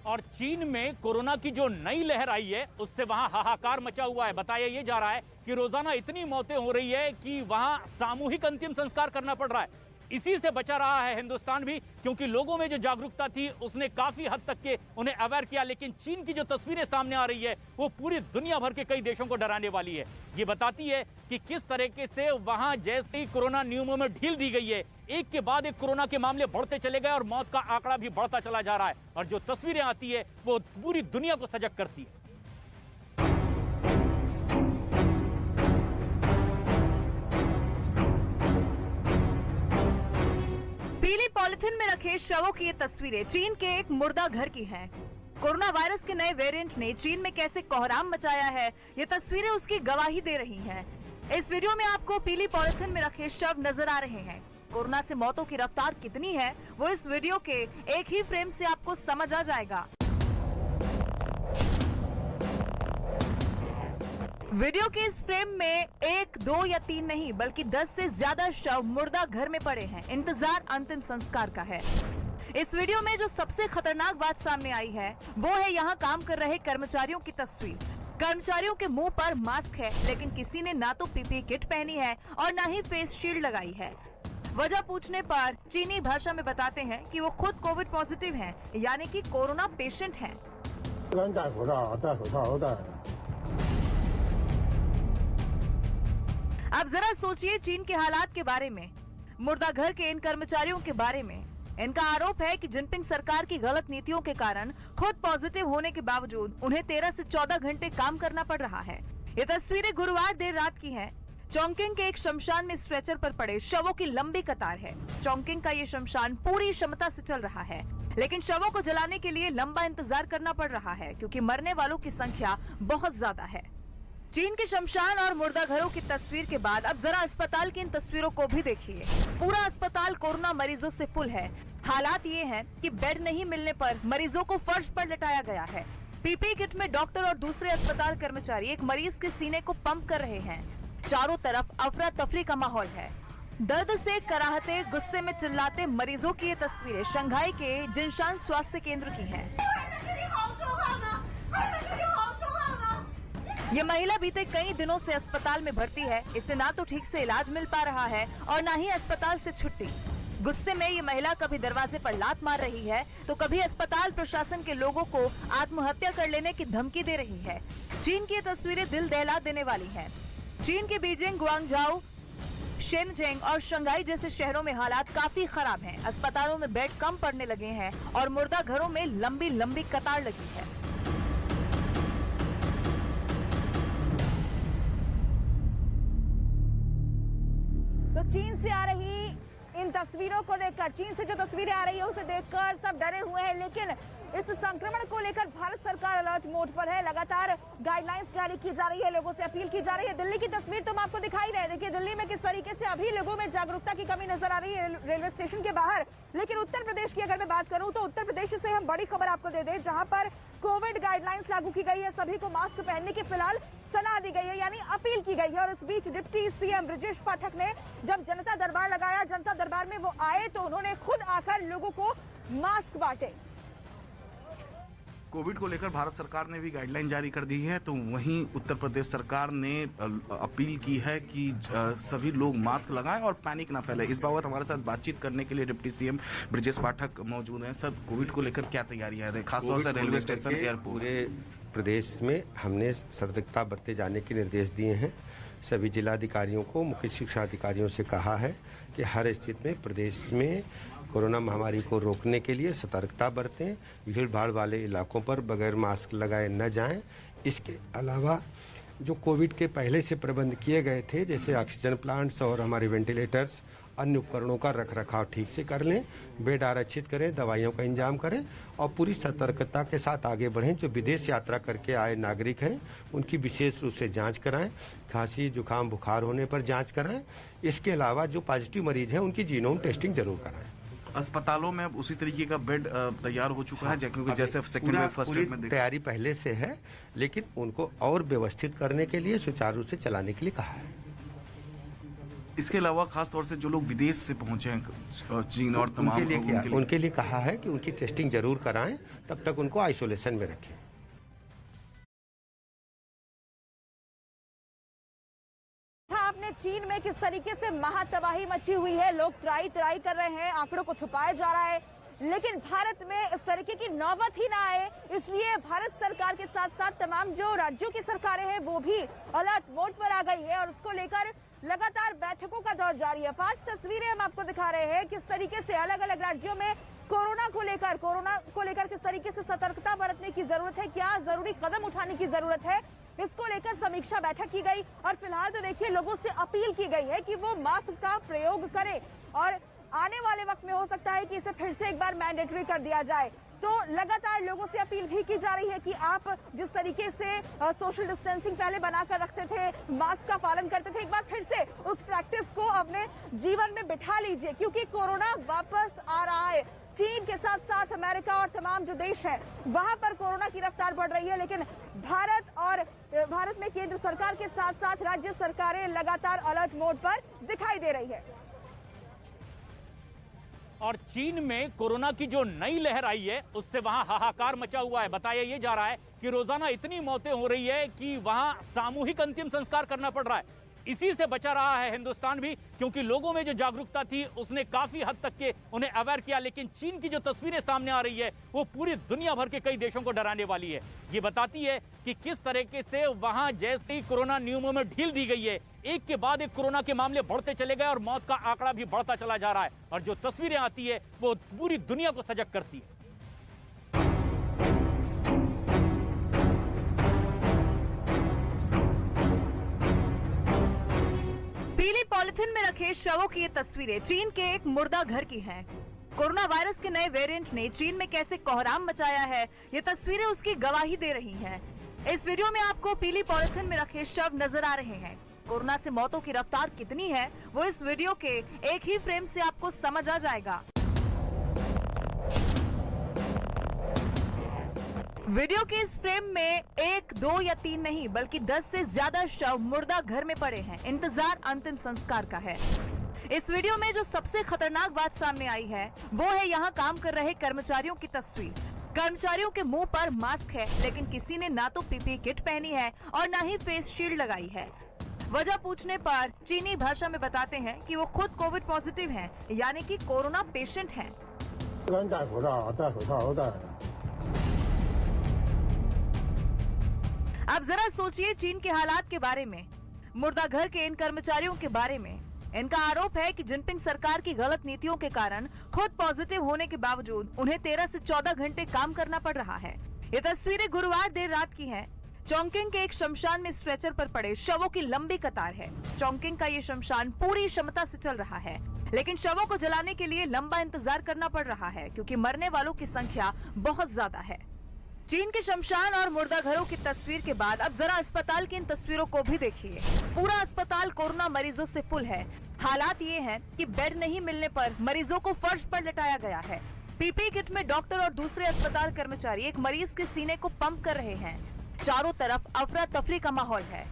और चीन में कोरोना की जो नई लहर आई है उससे वहां हाहाकार मचा हुआ है। बताया ये जा रहा है कि रोजाना इतनी मौतें हो रही है कि वहां सामूहिक अंतिम संस्कार करना पड़ रहा है। इसी से बचा रहा है हिंदुस्तान भी, क्योंकि लोगों में जो जागरूकता थी उसने काफी हद तक के उन्हें अवेयर किया। लेकिन चीन की जो तस्वीरें सामने आ रही है वो पूरी दुनिया भर के कई देशों को डराने वाली है। ये बताती है कि किस तरीके से वहां जैसे ही कोरोना नियमों में ढील दी गई है, एक के बाद एक कोरोना के मामले बढ़ते चले गए और मौत का आंकड़ा भी बढ़ता चला जा रहा है। और जो तस्वीरें आती है वो पूरी दुनिया को सजग करती है। पीली पॉलिथीन में रखे शवों की ये तस्वीरें चीन के एक मुर्दा घर की हैं। कोरोना वायरस के नए वेरिएंट ने चीन में कैसे कोहराम मचाया है, ये तस्वीरें उसकी गवाही दे रही हैं। इस वीडियो में आपको पीली पॉलिथीन में रखे शव नजर आ रहे हैं। कोरोना से मौतों की रफ्तार कितनी है वो इस वीडियो के एक ही फ्रेम से आपको समझ आ जाएगा। वीडियो के इस फ्रेम में 1, 2 या 3 नहीं बल्कि 10 से ज्यादा शव मुर्दा घर में पड़े हैं। इंतजार अंतिम संस्कार का है। इस वीडियो में जो सबसे खतरनाक बात सामने आई है वो है यहाँ काम कर रहे कर्मचारियों की तस्वीर। कर्मचारियों के मुंह पर मास्क है, लेकिन किसी ने ना तो पीपीई किट पहनी है और ना ही फेस शील्ड लगाई है। वजह पूछने पर चीनी भाषा में बताते हैं कि वो खुद कोविड पॉजिटिव हैं, यानी कि कोरोना पेशेंट हैं। अब जरा सोचिए चीन के हालात के बारे में, मुर्दा घर के इन कर्मचारियों के बारे में। इनका आरोप है कि जिनपिंग सरकार की गलत नीतियों के कारण खुद पॉजिटिव होने के बावजूद उन्हें 13 से 14 घंटे काम करना पड़ रहा है। ये तस्वीरें गुरुवार देर रात की हैं। चोंगकिंग के एक शमशान में स्ट्रेचर पर पड़े शवों की लंबी कतार है। चोंगकिंग का ये शमशान पूरी क्षमता से चल रहा है, लेकिन शवों को जलाने के लिए लंबा इंतजार करना पड़ रहा है क्योंकि मरने वालों की संख्या बहुत ज्यादा है। चीन के शमशान और मुर्दा घरों की तस्वीर के बाद अब जरा अस्पताल की इन तस्वीरों को भी देखिए। पूरा अस्पताल कोरोना मरीजों से फुल है। हालात ये हैं कि बेड नहीं मिलने पर मरीजों को फर्श पर लटाया गया है। पीपीई किट में डॉक्टर और दूसरे अस्पताल कर्मचारी एक मरीज के सीने को पंप कर रहे हैं। चारों तरफ अफरा तफरी का माहौल है। दर्द से कराहते, गुस्से में चिल्लाते मरीजों की ये तस्वीरें शंघाई के जिनशान स्वास्थ्य केंद्र की हैं। ये महिला बीते कई दिनों से अस्पताल में भर्ती है। इसे ना तो ठीक से इलाज मिल पा रहा है और ना ही अस्पताल से छुट्टी। गुस्से में ये महिला कभी दरवाजे पर लात मार रही है तो कभी अस्पताल प्रशासन के लोगों को आत्महत्या कर लेने की धमकी दे रही है। चीन की ये तस्वीरें दिल दहला देने वाली हैं। चीन के बीजिंग, गुआंगझाओ, शेनजेंग और शंघाई जैसे शहरों में हालात काफी खराब हैं। अस्पतालों में बेड कम पड़ने लगे हैं और मुर्दा घरों में लंबी लंबी कतार लगी है। तो चीन से आ रही इन तस्वीरों को देखकर, चीन से जो तस्वीरें आ रही है उसे देखकर सब डरे हुए हैं, लेकिन इस संक्रमण को लेकर भारत सरकार अलर्ट मोड पर है। लगातार गाइडलाइंस जारी की जा रही है, लोगों से अपील की जा रही है। दिल्ली की तस्वीर तो हम आपको दिखाई रहे। देखिए दिल्ली में किस तरीके से अभी लोगों में जागरूकता की कमी नजर आ रही है रेलवे स्टेशन के बाहर। लेकिन उत्तर प्रदेश की अगर मैं बात करूं तो उत्तर प्रदेश से हम बड़ी खबर आपको दे दें, जहां पर कोविड गाइडलाइंस लागू की गई है। सभी को मास्क पहनने की फिलहाल सलाह दी गई है, यानी अपील की गई है। और इस बीच डिप्टी सीएम ब्रजेश पाठक ने जब जनता दरबार लगाया, जनता दरबार में वो आए तो उन्होंने खुद आकर लोगों को मास्क बांटे। कोविड को लेकर भारत सरकार ने भी गाइडलाइन जारी कर दी है, तो वहीं उत्तर प्रदेश सरकार ने अपील की है कि सभी लोग मास्क लगाएं और पैनिक ना फैले। इस बाबत हमारे साथ बातचीत करने के लिए डिप्टी सीएम ब्रजेश पाठक मौजूद हैं। सर, कोविड को लेकर क्या तैयारियां हैं, खासतौर से रेलवे स्टेशन, एयरपोर्ट? पूरे प्रदेश में हमने सतर्कता बरते जाने के निर्देश दिए हैं। सभी जिलाधिकारियों को, मुख्य शिक्षा अधिकारियों से कहा है कि हर स्थिति में प्रदेश में कोरोना महामारी को रोकने के लिए सतर्कता बरतें। भीड़ भाड़ वाले इलाकों पर बगैर मास्क लगाए न जाएं। इसके अलावा जो कोविड के पहले से प्रबंध किए गए थे, जैसे ऑक्सीजन प्लांट्स और हमारे वेंटिलेटर्स, अन्य उपकरणों का रखरखाव ठीक से कर लें, बेड आरक्षित करें, दवाइयों का इंतजाम करें और पूरी सतर्कता के साथ आगे बढ़ें। जो विदेश यात्रा करके आए नागरिक हैं उनकी विशेष रूप से जांच कराएं। खांसी, जुकाम, बुखार होने पर जांच कराएं। इसके अलावा जो पॉजिटिव मरीज हैं उनकी जीनोम टेस्टिंग जरूर कराएं। अस्पतालों में अब उसी तरीके का बेड तैयार हो चुका है, क्योंकि जैसे सेकंड वेव, फर्स्ट वेव में तैयारी पहले से है, लेकिन उनको और व्यवस्थित करने के लिए, सुचारू रूप से चलाने के लिए कहा है। इसके अलावा खास तौर से जो लोग विदेश से पहुंचे हैं, चीन और तमाम, उनके लिए कहा है कि उनकी टेस्टिंग जरूर कराएं, तब तक उनको आइसोलेशन में रखें। आपने चीन में किस तरीके से महातबाही मची हुई है, लोग त्राई कर रहे हैं, आंकड़ों को छुपाया जा रहा है, लेकिन भारत में इस तरीके की नौबत ही ना आए, इसलिए भारत सरकार के साथ साथ तमाम जो राज्यों की सरकारें हैं वो भी अलर्ट मोड पर आ गई है और उसको लेकर लगातार बैठकों का दौर जारी है। 5 तस्वीरें हम आपको दिखा रहे हैं किस तरीके से अलग अलग राज्यों में कोरोना को लेकर किस तरीके से सतर्कता बरतने की जरूरत है, क्या जरूरी कदम उठाने की जरूरत है, इसको लेकर समीक्षा बैठक की गई। और फिलहाल तो देखिए लोगों से अपील की गई है कि वो मास्क का प्रयोग करें और आने वाले वक्त में हो सकता है कि इसे फिर से एक बार मैंडेटरी कर दिया जाए। तो लगातार लोगों से अपील भी की जा रही है कि आप जिस तरीके से सोशल डिस्टेंसिंग पहले बनाकर रखते थे, मास्क का पालन करते थे, एक बार फिर से उस प्रैक्टिस को अपने जीवन में बिठा लीजिए, क्योंकि कोरोना वापस आ रहा है। चीन के साथ साथ अमेरिका और तमाम जो देश हैं वहां पर कोरोना की रफ्तार बढ़ रही है, लेकिन भारत में केंद्र सरकार के साथ साथ राज्य सरकारें लगातार अलर्ट मोड पर दिखाई दे रही है। और चीन में कोरोना की जो नई लहर आई है उससे वहां हाहाकार मचा हुआ है। बताया ये जा रहा है कि रोजाना इतनी मौतें हो रही है कि वहां सामूहिक अंतिम संस्कार करना पड़ रहा है। इसी से बचा रहा है हिंदुस्तान भी, क्योंकि लोगों में जो जागरूकता थी उसने काफी हद तक के उन्हें अवेयर किया। लेकिन चीन की जो तस्वीरें सामने आ रही है वो पूरी दुनिया भर के कई देशों को डराने वाली है। ये बताती है कि किस तरीके से वहां जैसे ही कोरोना नियमों में ढील दी गई है, एक के बाद एक कोरोना के मामले बढ़ते चले गए और मौत का आंकड़ा भी बढ़ता चला जा रहा है। और जो तस्वीरें आती है वो पूरी दुनिया को सजग करती है। पीली पॉलिथीन में रखे शवों की ये तस्वीरें चीन के एक मुर्दा घर की हैं। कोरोना वायरस के नए वेरिएंट ने चीन में कैसे कोहराम मचाया है, ये तस्वीरें उसकी गवाही दे रही हैं। इस वीडियो में आपको पीली पॉलिथीन में रखे शव नजर आ रहे हैं। कोरोना से मौतों की रफ्तार कितनी है वो इस वीडियो के एक ही फ्रेम से आपको समझ आ जाएगा। वीडियो के इस फ्रेम में 1, 2 या 3 नहीं बल्कि 10 से ज्यादा शव मुर्दा घर में पड़े हैं। इंतजार अंतिम संस्कार का है। इस वीडियो में जो सबसे खतरनाक बात सामने आई है वो है यहाँ काम कर रहे कर्मचारियों की तस्वीर। कर्मचारियों के मुंह पर मास्क है, लेकिन किसी ने ना तो पीपीई किट पहनी है और ना ही फेस शील्ड लगाई है। वजह पूछने पर चीनी भाषा में बताते हैं कि वो खुद कोविड पॉजिटिव हैं, यानी कि कोरोना पेशेंट हैं। अब जरा सोचिए चीन के हालात के बारे में, मुर्दा घर के इन कर्मचारियों के बारे में। इनका आरोप है कि जिनपिंग सरकार की गलत नीतियों के कारण खुद पॉजिटिव होने के बावजूद उन्हें 13 से 14 घंटे काम करना पड़ रहा है। ये तस्वीरें गुरुवार देर रात की हैं। चोंगकिंग के एक शमशान में स्ट्रेचर पर पड़े शवों की लंबी कतार है। चोंगकिंग का ये शमशान पूरी क्षमता से चल रहा है, लेकिन शवों को जलाने के लिए लंबा इंतजार करना पड़ रहा है, क्योंकि मरने वालों की संख्या बहुत ज्यादा है। चीन के शमशान और मुर्दा घरों की तस्वीर के बाद अब जरा अस्पताल की इन तस्वीरों को भी देखिए। पूरा अस्पताल कोरोना मरीजों से फुल है। हालात ये हैं कि बेड नहीं मिलने पर मरीजों को फर्श पर लिटाया गया है। पीपीई किट में डॉक्टर और दूसरे अस्पताल कर्मचारी एक मरीज के सीने को पंप कर रहे हैं। चारों तरफ अफरा तफरी का माहौल है।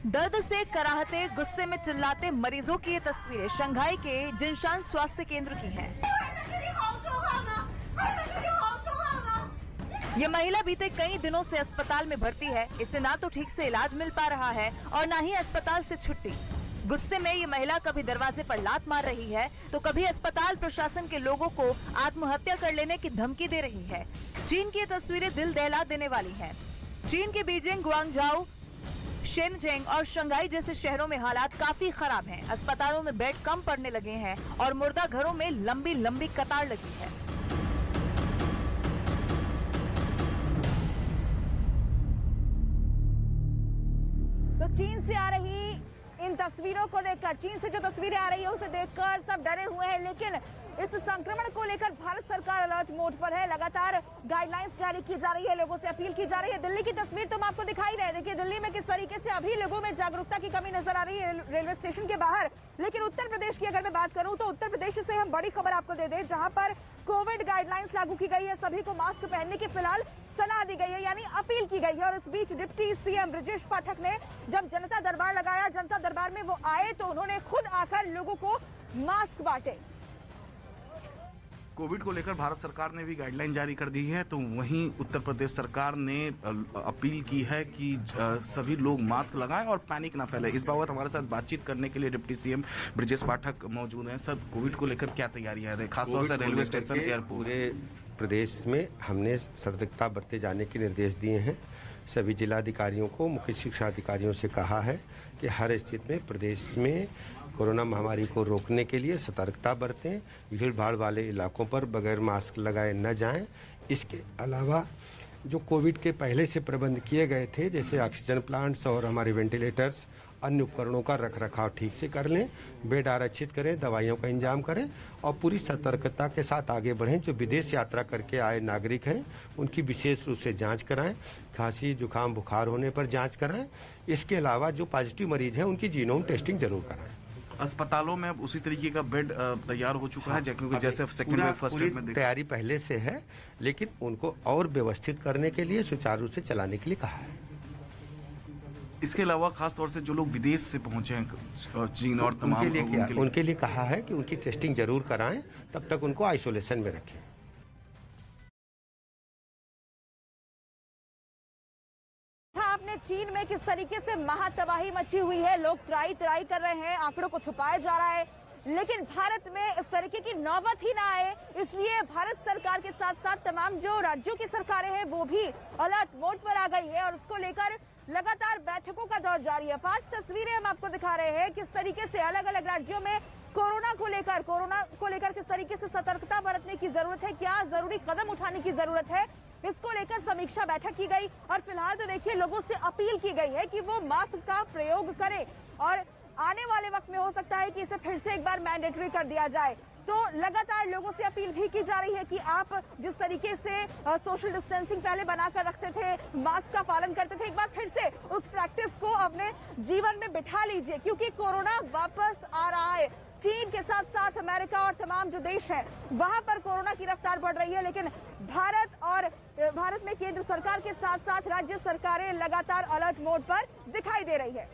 दर्द से कराहते, गुस्से में चिल्लाते मरीजों की ये तस्वीरें शंघाई के जिनशान स्वास्थ्य केंद्र की हैं। ये महिला बीते कई दिनों से अस्पताल में भर्ती है। इसे ना तो ठीक से इलाज मिल पा रहा है और ना ही अस्पताल से छुट्टी। गुस्से में ये महिला कभी दरवाजे पर लात मार रही है तो कभी अस्पताल प्रशासन के लोगों को आत्महत्या कर लेने की धमकी दे रही है। चीन की ये तस्वीरें दिल दहला देने वाली हैं। चीन के बीजिंग, गुआंगझाओ, शेनजेंग और शंघाई जैसे शहरों में हालात काफी खराब हैं। अस्पतालों में बेड कम पड़ने लगे हैं और मुर्दा घरों में लंबी लंबी कतार लगी है। तो चीन से आ रही इन तस्वीरों को देखकर, चीन से जो तस्वीरें आ रही है उसे देखकर सब डरे हुए हैं, लेकिन इस संक्रमण को लेकर भारत सरकार अलर्ट मोड पर है। लगातार गाइडलाइंस जारी की जा रही है, लोगों से अपील की जा रही है। दिल्ली की तस्वीर तो हम आपको दिखाई रहे। देखिए दिल्ली में किस तरीके से अभी लोगों में जागरूकता की कमी नजर आ रही है रेलवे स्टेशन के बाहर। लेकिन उत्तर प्रदेश की अगर मैं बात करूं तो उत्तर प्रदेश से हम बड़ी खबर आपको दे दें, जहां पर कोविड गाइडलाइंस लागू की गई है। सभी को मास्क पहनने की फिलहाल सलाह दी गई है, यानी अपील की गई है। और इस बीच डिप्टी सीएम ब्रजेश पाठक ने जब जनता दरबार लगाया, जनता दरबार में वो आए तो उन्होंने खुद आकर लोगों को मास्क बांटे। कोविड को लेकर भारत सरकार ने भी गाइडलाइन जारी कर दी है, तो वहीं उत्तर प्रदेश सरकार ने अपील की है कि सभी लोग मास्क लगाएं और पैनिक ना फैले। इस बाबत हमारे साथ बातचीत करने के लिए डिप्टी सीएम ब्रजेश पाठक मौजूद हैं। सर, कोविड को लेकर क्या तैयारियां हैं, खासतौर से रेलवे स्टेशन, एयरपोर्ट? पूरे प्रदेश में हमने सतर्कता बरते जाने के निर्देश दिए हैं। सभी जिलाधिकारियों को, मुख्य शिक्षा अधिकारियों से कहा है कि हर स्थिति में प्रदेश में कोरोना महामारी को रोकने के लिए सतर्कता बरतें। भीड़ भाड़ वाले इलाकों पर बगैर मास्क लगाए न जाएं। इसके अलावा जो कोविड के पहले से प्रबंध किए गए थे, जैसे ऑक्सीजन प्लांट्स और हमारे वेंटिलेटर्स अन्य उपकरणों का रखरखाव ठीक से कर लें, बेड आरक्षित करें, दवाइयों का इंतजाम करें और पूरी सतर्कता के साथ आगे बढ़ें। जो विदेश यात्रा करके आए नागरिक हैं उनकी विशेष रूप से जांच कराएं, खांसी जुकाम बुखार होने पर जांच कराएं। इसके अलावा जो पॉजिटिव मरीज हैं उनकी जीनोम टेस्टिंग जरूर कराएं। अस्पतालों में अब उसी तरीके का बेड तैयार हो चुका है क्योंकि जैसे सेकंड वेव फर्स्ट वेव में देखा। तैयारी पहले से है, लेकिन उनको और व्यवस्थित करने के लिए सुचारू रूप से चलाने के लिए कहा है। इसके अलावा खास तौर से जो लोग विदेश से पहुंचे हैं चीन और तमाम उनके लिए कहा है कि उनकी टेस्टिंग जरूर कराएं, तब तक उनको आइसोलेशन में रखें। आपने चीन में किस तरीके से महातबाही मची हुई है, लोग त्राई कर रहे हैं, आंकड़ों को छुपाया जा रहा है, लेकिन भारत में इस तरीके की नौबत ही ना आए, इसलिए भारत सरकार के साथ साथ तमाम जो राज्यों की सरकारें हैं वो भी अलर्ट मोड पर आ गई है और उसको लेकर लगातार बैठकों का दौर जारी है। 5 तस्वीरें हम आपको दिखा रहे हैं किस तरीके से अलग अलग राज्यों में कोरोना को लेकर किस तरीके से सतर्कता बरतने की जरूरत है, क्या जरूरी कदम उठाने की जरूरत है, इसको लेकर समीक्षा बैठक की गई और फिलहाल तो देखिए लोगों से अपील की गई है कि वो मास्क का प्रयोग करें और आने वाले वक्त में हो सकता है कि इसे फिर से एक बार मैंडेटरी कर दिया जाए। तो लगातार लोगों से अपील भी की जा रही है कि आप जिस तरीके से सोशल डिस्टेंसिंग पहले बनाकर रखते थे, मास्क का पालन करते थे, एक बार फिर से उस प्रैक्टिस को अपने जीवन में बिठा लीजिए क्योंकि कोरोना वापस आ रहा है। चीन के साथ साथ अमेरिका और तमाम जो देश हैं वहां पर कोरोना की रफ्तार बढ़ रही है, लेकिन भारत में केंद्र सरकार के साथ साथ राज्य सरकारें लगातार अलर्ट मोड पर दिखाई दे रही है।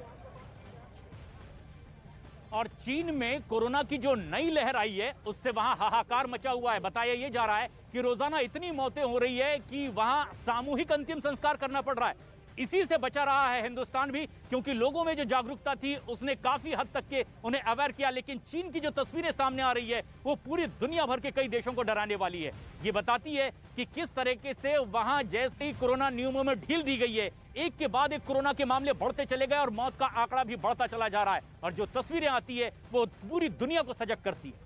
और चीन में कोरोना की जो नई लहर आई है उससे वहां हाहाकार मचा हुआ है। बताया ये जा रहा है कि रोजाना इतनी मौतें हो रही है कि वहां सामूहिक अंतिम संस्कार करना पड़ रहा है। इसी से बचा रहा है हिंदुस्तान भी, क्योंकि लोगों में जो जागरूकता थी उसने काफी हद तक के उन्हें अवेयर किया। लेकिन चीन की जो तस्वीरें सामने आ रही है वो पूरी दुनिया भर के कई देशों को डराने वाली है। ये बताती है कि किस तरीके से वहां जैसे ही कोरोना नियमों में ढील दी गई है, एक के बाद एक कोरोना के मामले बढ़ते चले गए और मौत का आंकड़ा भी बढ़ता चला जा रहा है। और जो तस्वीरें आती है वो पूरी दुनिया को सजग करती है।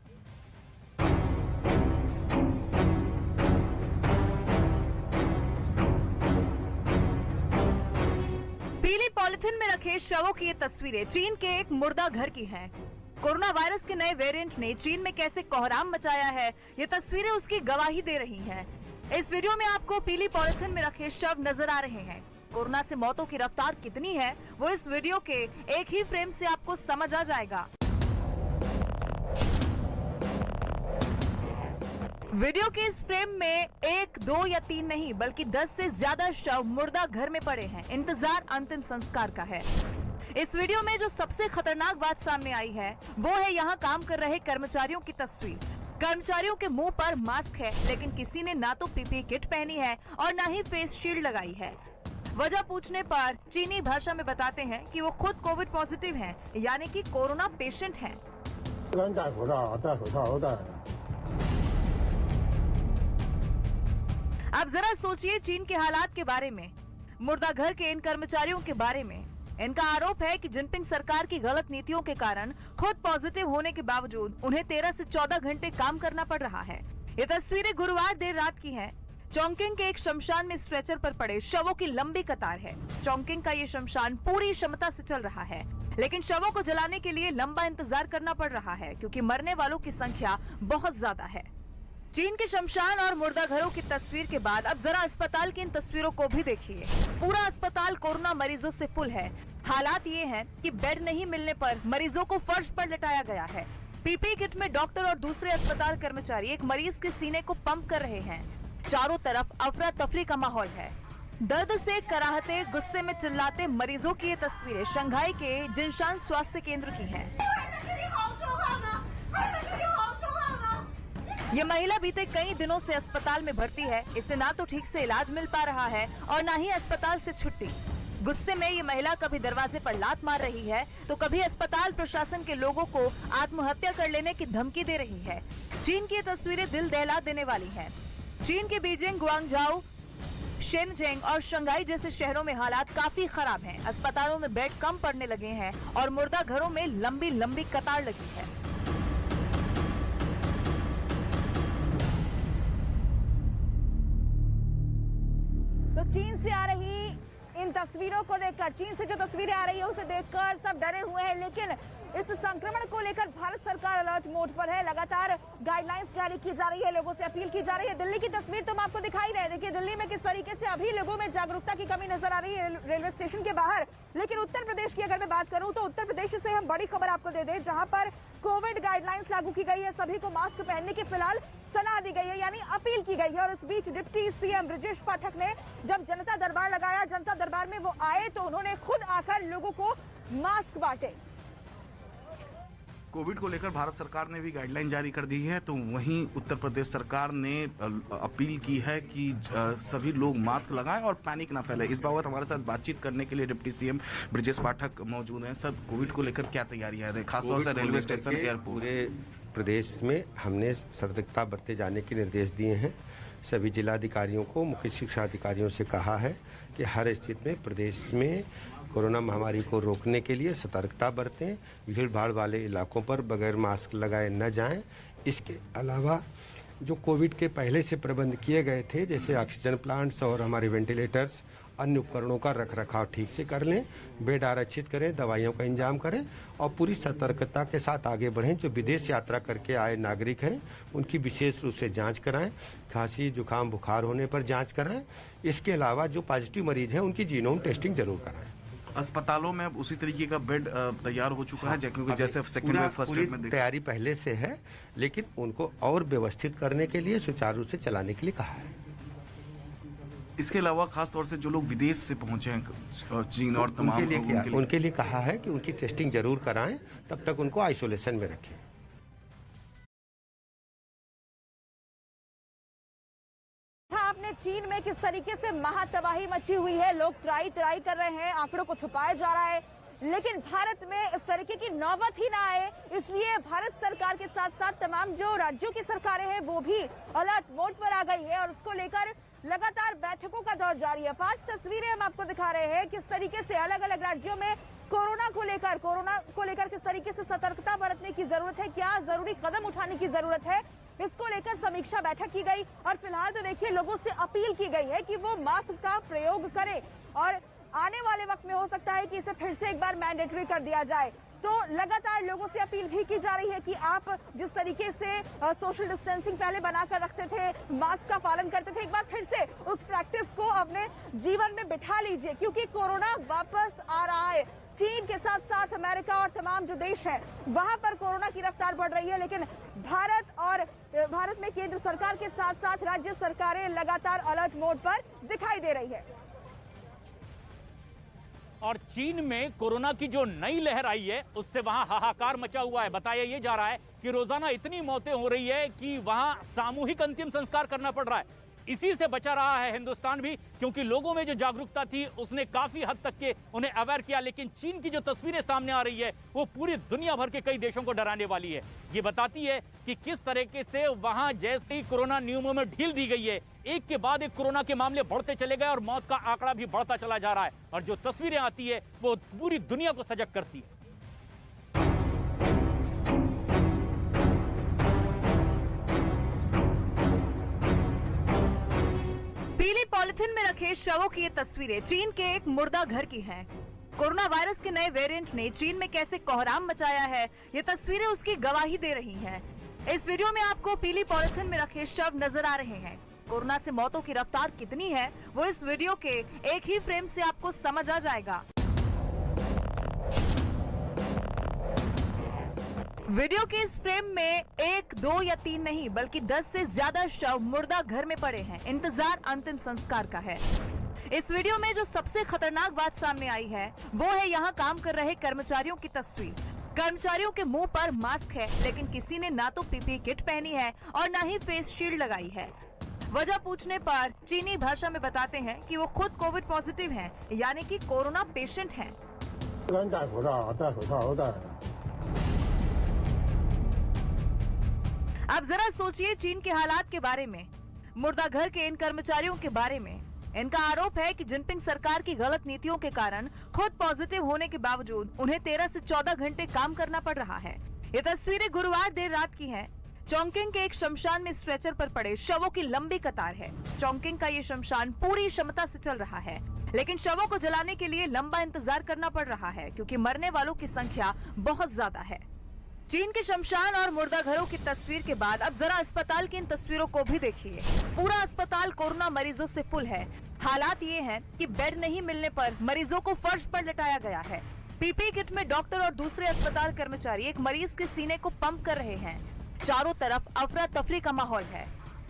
पीली पॉलिथीन में रखे शवों की ये तस्वीरें चीन के एक मुर्दा घर की हैं। कोरोना वायरस के नए वेरिएंट ने चीन में कैसे कोहराम मचाया है, ये तस्वीरें उसकी गवाही दे रही हैं। इस वीडियो में आपको पीली पॉलिथीन में रखे शव नजर आ रहे हैं। कोरोना से मौतों की रफ्तार कितनी है वो इस वीडियो के एक ही फ्रेम से आपको समझ आ जाएगा। वीडियो के इस फ्रेम में 1, 2 या 3 नहीं बल्कि 10 से ज्यादा शव मुर्दा घर में पड़े हैं। इंतजार अंतिम संस्कार का है। इस वीडियो में जो सबसे खतरनाक बात सामने आई है वो है यहाँ काम कर रहे कर्मचारियों की तस्वीर। कर्मचारियों के मुंह पर मास्क है, लेकिन किसी ने ना तो पीपीई किट पहनी है और ना ही फेस शील्ड लगाई है। वजह पूछने पर चीनी भाषा में बताते हैं कि वो खुद कोविड पॉजिटिव हैं, यानी कि कोरोना पेशेंट हैं। अब जरा सोचिए चीन के हालात के बारे में, मुर्दा घर के इन कर्मचारियों के बारे में। इनका आरोप है कि जिनपिंग सरकार की गलत नीतियों के कारण खुद पॉजिटिव होने के बावजूद उन्हें 13 से 14 घंटे काम करना पड़ रहा है। ये तस्वीरें गुरुवार देर रात की हैं। चोंगकिंग के एक शमशान में स्ट्रेचर पर पड़े शवों की लंबी कतार है। चोंगकिंग का ये शमशान पूरी क्षमता से चल रहा है, लेकिन शवों को जलाने के लिए लंबा इंतजार करना पड़ रहा है क्योंकि मरने वालों की संख्या बहुत ज्यादा है। चीन के शमशान और मुर्दा घरों की तस्वीर के बाद अब जरा अस्पताल की इन तस्वीरों को भी देखिए। पूरा अस्पताल कोरोना मरीजों से फुल है। हालात ये हैं कि बेड नहीं मिलने पर मरीजों को फर्श पर लिटाया गया है। पीपीई किट में डॉक्टर और दूसरे अस्पताल कर्मचारी एक मरीज के सीने को पंप कर रहे हैं। चारों तरफ अफरा तफरी का माहौल है। दर्द से कराहते, गुस्से में चिल्लाते मरीजों की ये तस्वीरें शंघाई के जिनशान स्वास्थ्य केंद्र की हैं। ये महिला बीते कई दिनों से अस्पताल में भर्ती है। इसे ना तो ठीक से इलाज मिल पा रहा है और ना ही अस्पताल से छुट्टी। गुस्से में ये महिला कभी दरवाजे पर लात मार रही है तो कभी अस्पताल प्रशासन के लोगों को आत्महत्या कर लेने की धमकी दे रही है। चीन की ये तस्वीरें दिल दहला देने वाली हैं। चीन के बीजिंग, गुआंगझाओ, शेनजेंग और शंघाई जैसे शहरों में हालात काफी खराब हैं। अस्पतालों में बेड कम पड़ने लगे हैं और मुर्दा घरों में लंबी लंबी कतार लगी है। तो चीन से आ रही इन तस्वीरों को देखकर, चीन से जो तस्वीरें आ रही है उसे देखकर सब डरे हुए हैं, लेकिन इस संक्रमण को लेकर भारत सरकार अलर्ट मोड पर है। लगातार गाइडलाइंस जारी की जा रही है, लोगों से अपील की जा रही है। दिल्ली की तस्वीर तो हम आपको दिखाई रहे, देखिए दिल्ली में किस तरीके से अभी लोगों में जागरूकता की कमी नजर आ रही है रेलवे स्टेशन के बाहर। लेकिन उत्तर प्रदेश की अगर मैं बात करूं तो उत्तर प्रदेश से हम बड़ी खबर आपको दे दें, जहां पर कोविड गाइडलाइंस लागू की गई है, सभी को मास्क पहनने की फिलहाल सलाह दी गई है, यानी अपील की गई है। और इस बीच डिप्टी सीएम ब्रजेश पाठक ने जब जनता दरबार लगाया, जनता दरबार में वो आए तो उन्होंने खुद आकर लोगों को मास्क बांटे। कोविड को लेकर भारत सरकार ने भी गाइडलाइन जारी कर दी है, तो वहीं उत्तर प्रदेश सरकार ने अपील की है कि सभी लोग मास्क लगाएं और पैनिक ना फैलाएं। इस बाबत हमारे साथ बातचीत करने के लिए डिप्टी सीएम ब्रजेश पाठक मौजूद हैं। सर, कोविड को लेकर क्या तैयारियां हैं, खासतौर से रेलवे स्टेशन, एयरपोर्ट? पूरे प्रदेश में हमने सतर्कता बरते जाने के निर्देश दिए हैं। सभी जिलाधिकारियों को, मुख्य शिक्षा अधिकारियों से कहा है कि हर स्थिति में प्रदेश में कोरोना महामारी को रोकने के लिए सतर्कता बरतें, भीड़ भाड़ वाले इलाकों पर बगैर मास्क लगाए न जाएं। इसके अलावा जो कोविड के पहले से प्रबंध किए गए थे, जैसे ऑक्सीजन प्लांट्स और हमारे वेंटिलेटर्स, अन्य उपकरणों का रखरखाव ठीक से कर लें, बेड आरक्षित करें, दवाइयों का इंतजाम करें और पूरी सतर्कता के साथ आगे बढ़ें। जो विदेश यात्रा करके आए नागरिक हैं उनकी विशेष रूप से जांच कराएं, खांसी जुकाम बुखार होने पर जांच कराएं। इसके अलावा जो पॉजिटिव मरीज हैं उनकी जीनोम टेस्टिंग जरूर कराएं। अस्पतालों में अब उसी तरीके का बेड तैयार हो चुका है, क्योंकि जैसे सेकंड वेव फर्स्ट वेव में तैयारी पहले से है, लेकिन उनको और व्यवस्थित करने के लिए सुचारू रूप से चलाने के लिए कहा है। इसके अलावा खास तौर से जो लोग विदेश से पहुंचे हैं, चीन और तमाम उनके लिए कहा है कि उनकी टेस्टिंग जरूर कराएं, तब तक उनको आइसोलेशन में रखें। आपने चीन में किस तरीके से महातबाही मची हुई है, लोग त्राई कर रहे हैं, आंकड़ों को छुपाया जा रहा है, लेकिन भारत में इस तरीके की नौबत ही ना आए, इसलिए भारत सरकार के साथ साथ तमाम जो राज्यों की सरकारें हैं वो भी अलर्ट मोड पर आ गई है और उसको लेकर लगातार बैठकों का दौर जारी है। 5 तस्वीरें हम आपको दिखा रहे हैं किस तरीके से अलग अलग राज्यों में कोरोना को लेकर किस तरीके से सतर्कता बरतने की जरूरत है, क्या जरूरी कदम उठाने की जरूरत है, इसको लेकर समीक्षा बैठक की गई। और फिलहाल तो देखिए लोगों से अपील की गई है कि वो मास्क का प्रयोग करें और आने वाले वक्त में हो सकता है कि इसे फिर से एक बार मैंडेटरी कर दिया जाए। तो लगातार लोगों से अपील भी की जा रही है कि आप जिस तरीके से सोशल डिस्टेंसिंग पहले बनाकर रखते थे, मास्क का पालन करते थे, एक बार फिर से उस प्रैक्टिस को अपने जीवन में बिठा लीजिए, क्योंकि कोरोना वापस आ रहा है। चीन के साथ साथ अमेरिका और तमाम जो देश हैं वहां पर कोरोना की रफ्तार बढ़ रही है, लेकिन भारत में केंद्र सरकार के साथ साथ राज्य सरकारें लगातार अलर्ट मोड पर दिखाई दे रही है। और चीन में कोरोना की जो नई लहर आई है उससे वहां हाहाकार मचा हुआ है। बताया ये जा रहा है कि रोजाना इतनी मौतें हो रही है कि वहां सामूहिक अंतिम संस्कार करना पड़ रहा है। इसी से बचा रहा है हिंदुस्तान भी, क्योंकि लोगों में जो जागरूकता थी उसने काफी हद तक के उन्हें अवेयर किया। लेकिन चीन की जो तस्वीरें सामने आ रही है वो पूरी दुनिया भर के कई देशों को डराने वाली है। ये बताती है कि किस तरीके से वहां जैसे ही कोरोना नियमों में ढील दी गई है, एक के बाद एक कोरोना के मामले बढ़ते चले गए और मौत का आंकड़ा भी बढ़ता चला जा रहा है। और जो तस्वीरें आती है वो पूरी दुनिया को सजग करती है। पीली पॉलिथीन में रखे शवों की ये तस्वीरें चीन के एक मुर्दा घर की हैं। कोरोना वायरस के नए वेरिएंट ने चीन में कैसे कोहराम मचाया है, ये तस्वीरें उसकी गवाही दे रही हैं। इस वीडियो में आपको पीली पॉलिथीन में रखे शव नजर आ रहे हैं। कोरोना से मौतों की रफ्तार कितनी है वो इस वीडियो के एक ही फ्रेम से आपको समझ आ जाएगा। वीडियो के इस फ्रेम में 1, 2 या 3 नहीं बल्कि 10 से ज्यादा शव मुर्दा घर में पड़े हैं। इंतजार अंतिम संस्कार का है। इस वीडियो में जो सबसे खतरनाक बात सामने आई है वो है यहाँ काम कर रहे कर्मचारियों की तस्वीर। कर्मचारियों के मुंह पर मास्क है, लेकिन किसी ने ना तो पीपीई किट पहनी है और ना ही फेस शील्ड लगाई है। वजह पूछने पर चीनी भाषा में बताते हैं कि वो खुद कोविड पॉजिटिव हैं, यानी कि कोरोना पेशेंट हैं। अब जरा सोचिए चीन के हालात के बारे में, मुर्दा घर के इन कर्मचारियों के बारे में। इनका आरोप है कि जिनपिंग सरकार की गलत नीतियों के कारण खुद पॉजिटिव होने के बावजूद उन्हें 13 से 14 घंटे काम करना पड़ रहा है। ये तस्वीरें गुरुवार देर रात की हैं। चोंगकिंग के एक शमशान में स्ट्रेचर पर पड़े शवों की लंबी कतार है। चोंगकिंग का ये शमशान पूरी क्षमता से चल रहा है। लेकिन शवों को जलाने के लिए लंबा इंतजार करना पड़ रहा है क्योंकि मरने वालों की संख्या बहुत ज्यादा है। चीन के शमशान और मुर्दा घरों की तस्वीर के बाद अब जरा अस्पताल की इन तस्वीरों को भी देखिए। पूरा अस्पताल कोरोना मरीजों से फुल है। हालात ये हैं कि बेड नहीं मिलने पर मरीजों को फर्श पर लटाया गया है। पीपीई किट में डॉक्टर और दूसरे अस्पताल कर्मचारी एक मरीज के सीने को पंप कर रहे हैं। चारों तरफ अफरा तफरी का माहौल है।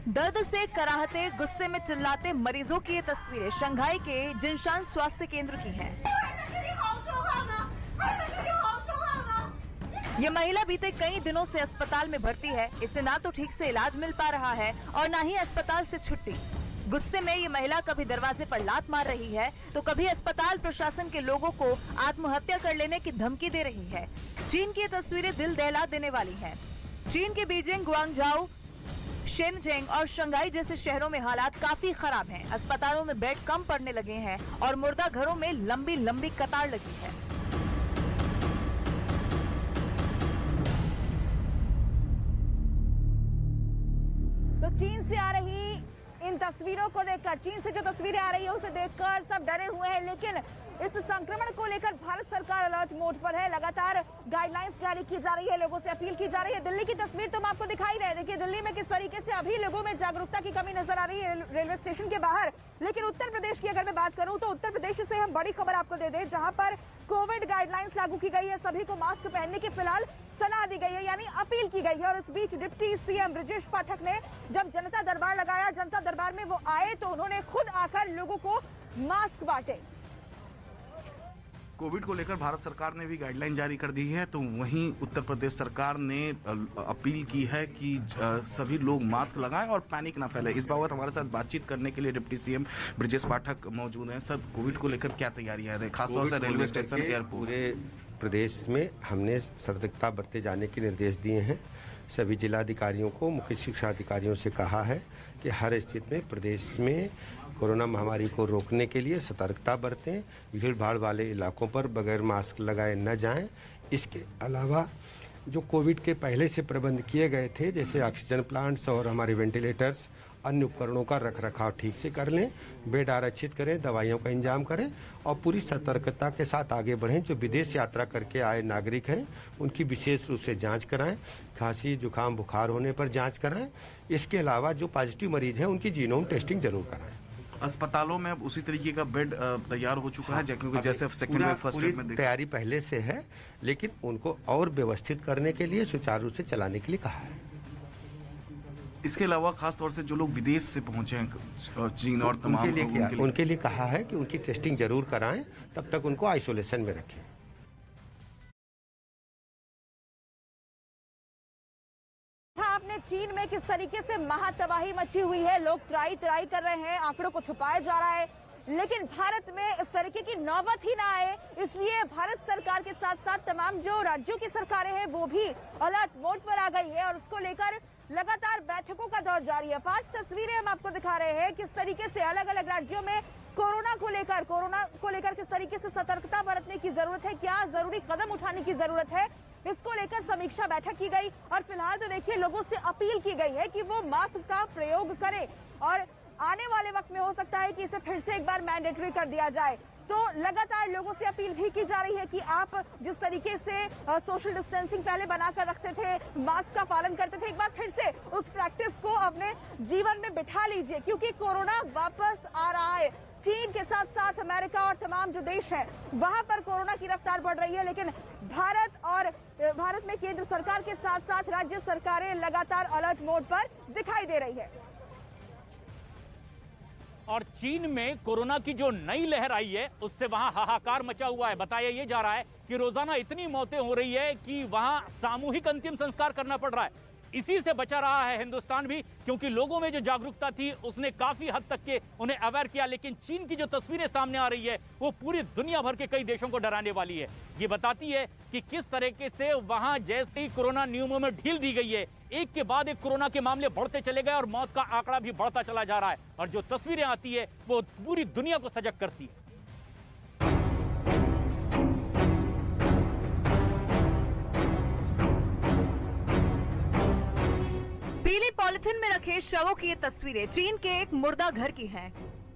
दर्द से कराहते, गुस्से में चिल्लाते मरीजों की ये तस्वीरें शंघाई के जिनशान स्वास्थ्य केंद्र की हैं। ये महिला बीते कई दिनों से अस्पताल में भर्ती है। इसे ना तो ठीक से इलाज मिल पा रहा है और ना ही अस्पताल से छुट्टी। गुस्से में ये महिला कभी दरवाजे पर लात मार रही है तो कभी अस्पताल प्रशासन के लोगों को आत्महत्या कर लेने की धमकी दे रही है। चीन की ये तस्वीरें दिल दहला देने वाली हैं। चीन के बीजिंग, गुआंगझाओ, शेनजेंग और शंघाई जैसे शहरों में हालात काफी खराब हैं। अस्पतालों में बेड कम पड़ने लगे हैं और मुर्दा घरों में लंबी लंबी कतार लगी है। तो चीन से आ रही इन तस्वीरों को देखकर, चीन से जो तस्वीरें आ रही है उसे देखकर सब डरे हुए हैं, लेकिन इस संक्रमण को लेकर भारत सरकार अलर्ट मोड पर है। लगातार गाइडलाइंस जारी की जा रही है, लोगों से अपील की जा रही है। दिल्ली की तस्वीर तो हम आपको दिखाई रहे, देखिए दिल्ली में किस तरीके से अभी लोगों में जागरूकता की कमी नजर आ रही है रेलवे स्टेशन के बाहर। लेकिन उत्तर प्रदेश की अगर मैं बात करूं तो उत्तर प्रदेश से हम बड़ी खबर आपको दे दें, जहां पर कोविड गाइडलाइंस लागू की गई है। सभी को मास्क पहनने की फिलहाल सलाह दी गई है, यानी अपील की गई है। और इस बीच डिप्टी सीएम ब्रजेश पाठक ने जब जनता दरबार लगाया, जनता दरबार में वो आए तो उन्होंने खुद आकर लोगों को मास्क बांटे। कोविड को लेकर भारत सरकार ने भी गाइडलाइन जारी कर दी है, तो वहीं उत्तर प्रदेश सरकार ने अपील की है कि सभी लोग मास्क लगाएं और पैनिक ना फैले। इस बाबत हमारे साथ बातचीत करने के लिए डिप्टी सीएम ब्रजेश पाठक मौजूद हैं। सर, कोविड को लेकर क्या तैयारियां हैं, खासतौर से रेलवे स्टेशन, एयरपोर्ट? पूरे प्रदेश में हमने सतर्कता बरते जाने के निर्देश दिए हैं। सभी जिलाधिकारियों को, मुख्य शिक्षा अधिकारियों से कहा है कि हर स्थिति में प्रदेश में कोरोना महामारी को रोकने के लिए सतर्कता बरतें, भीड़ भाड़ वाले इलाकों पर बगैर मास्क लगाए न जाएं। इसके अलावा जो कोविड के पहले से प्रबंध किए गए थे, जैसे ऑक्सीजन प्लांट्स और हमारे वेंटिलेटर्स, अन्य उपकरणों का रखरखाव ठीक से कर लें, बेड आरक्षित करें, दवाइयों का इंतजाम करें और पूरी सतर्कता के साथ आगे बढ़ें। जो विदेश यात्रा करके आए नागरिक हैं उनकी विशेष रूप से जांच कराएं, खांसी जुकाम बुखार होने पर जांच कराएं। इसके अलावा जो पॉजिटिव मरीज हैं उनकी जीनोम टेस्टिंग जरूर कराएं। अस्पतालों में अब उसी तरीके का बेड तैयार हो चुका है, क्योंकि जैसे सेकंड वेव, फर्स्ट वेव में तैयारी पहले से है, लेकिन उनको और व्यवस्थित करने के लिए, सुचारू रूप से चलाने के लिए कहा है। इसके अलावा खास तौर से जो लोग विदेश से पहुंचे हैं, चीन और तमाम, उनके लिए कहा है कि उनकी टेस्टिंग जरूर कराएं, तब तक उनको आइसोलेशन में रखें। आपने चीन में किस तरीके से महातबाही मची हुई है, लोग त्राई कर रहे हैं, आंकड़ों को छुपाया जा रहा है, लेकिन भारत में इस तरीके की नौबत ही ना आए, इसलिए भारत सरकार के साथ साथ तमाम जो राज्यों की सरकारें हैं वो भी अलर्ट मोड पर आ गई है और उसको लेकर लगातार बैठकों का दौर जारी है। 5 तस्वीरें हम आपको दिखा रहे हैं किस तरीके से अलग अलग राज्यों में कोरोना को लेकर किस तरीके से सतर्कता बरतने की जरूरत है, क्या जरूरी कदम उठाने की जरूरत है, इसको लेकर समीक्षा बैठक की गई। और फिलहाल तो देखिए लोगों से अपील की गई है कि वो मास्क का प्रयोग करें और आने वाले वक्त में हो सकता है कि इसे फिर से एक बार मैंडेटरी कर दिया जाए। तो लगातार लोगों से अपील भी की जा रही है कि आप जिस तरीके से सोशल डिस्टेंसिंग पहले बनाकर रखते थे, मास्क का पालन करते थे, एक बार फिर से उस प्रैक्टिस को अपने जीवन में बिठा लीजिए, क्योंकि कोरोना वापस आ रहा है। चीन के साथ साथ अमेरिका और तमाम जो देश हैं वहां पर कोरोना की रफ्तार बढ़ रही है, लेकिन भारत में केंद्र सरकार के साथ साथ राज्य सरकारें लगातार अलर्ट मोड पर दिखाई दे रही है। और चीन में कोरोना की जो नई लहर आई है उससे वहां हाहाकार मचा हुआ है। बताया ये जा रहा है कि रोजाना इतनी मौतें हो रही है कि वहां सामूहिक अंतिम संस्कार करना पड़ रहा है। इसी से बचा रहा है हिंदुस्तान भी, क्योंकि लोगों में जो जागरूकता थी उसने काफी हद तक के उन्हें अवेयर किया। लेकिन चीन की जो तस्वीरें सामने आ रही है वो पूरी दुनिया भर के कई देशों को डराने वाली है। ये बताती है कि किस तरीके से वहां जैसे ही कोरोना नियमों में ढील दी गई है, एक के बाद एक कोरोना के मामले बढ़ते चले गए और मौत का आंकड़ा भी बढ़ता चला जा रहा है। और जो तस्वीरें आती है वो पूरी दुनिया को सजग करती है। पीली पॉलिथीन में रखे शवों की ये तस्वीरें चीन के एक मुर्दा घर की हैं।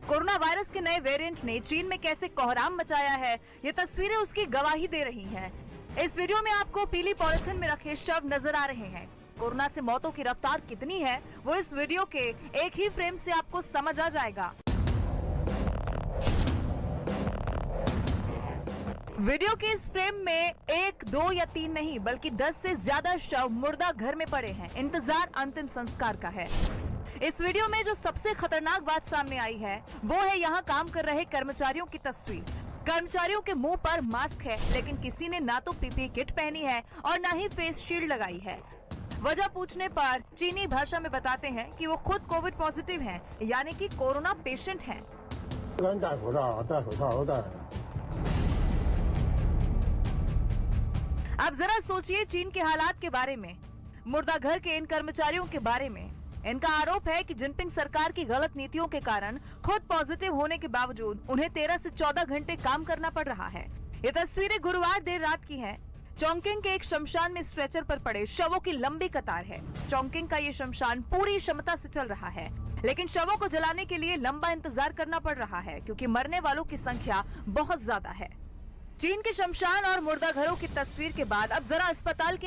कोरोना वायरस के नए वेरिएंट ने चीन में कैसे कोहराम मचाया है, ये तस्वीरें उसकी गवाही दे रही हैं। इस वीडियो में आपको पीली पॉलिथीन में रखे शव नजर आ रहे हैं। कोरोना से मौतों की रफ्तार कितनी है, वो इस वीडियो के एक ही फ्रेम से आपको समझ आ जाएगा। वीडियो के इस फ्रेम में 1, 2 या 3 नहीं बल्कि 10 से ज्यादा शव मुर्दा घर में पड़े हैं। इंतजार अंतिम संस्कार का है। इस वीडियो में जो सबसे खतरनाक बात सामने आई है वो है यहाँ काम कर रहे कर्मचारियों की तस्वीर। कर्मचारियों के मुंह पर मास्क है, लेकिन किसी ने ना तो पीपीई किट पहनी है और ना ही फेस शील्ड लगाई है। वजह पूछने पर चीनी भाषा में बताते हैं कि वो खुद कोविड पॉजिटिव हैं, यानी कि कोरोना पेशेंट हैं। अब जरा सोचिए चीन के हालात के बारे में, मुर्दा घर के इन कर्मचारियों के बारे में। इनका आरोप है कि जिनपिंग सरकार की गलत नीतियों के कारण खुद पॉजिटिव होने के बावजूद उन्हें 13 से 14 घंटे काम करना पड़ रहा है। ये तस्वीरें गुरुवार देर रात की हैं। चोंगकिंग के एक शमशान में स्ट्रेचर पर पड़े शवों की लंबी कतार है। चोंगकिंग का ये शमशान पूरी क्षमता से चल रहा है, लेकिन शवों को जलाने के लिए लंबा इंतजार करना पड़ रहा है क्योंकि मरने वालों की संख्या बहुत ज्यादा है। चीन के शमशान और मुर्दा घरों की तस्वीर के बाद अब जरा अस्पताल के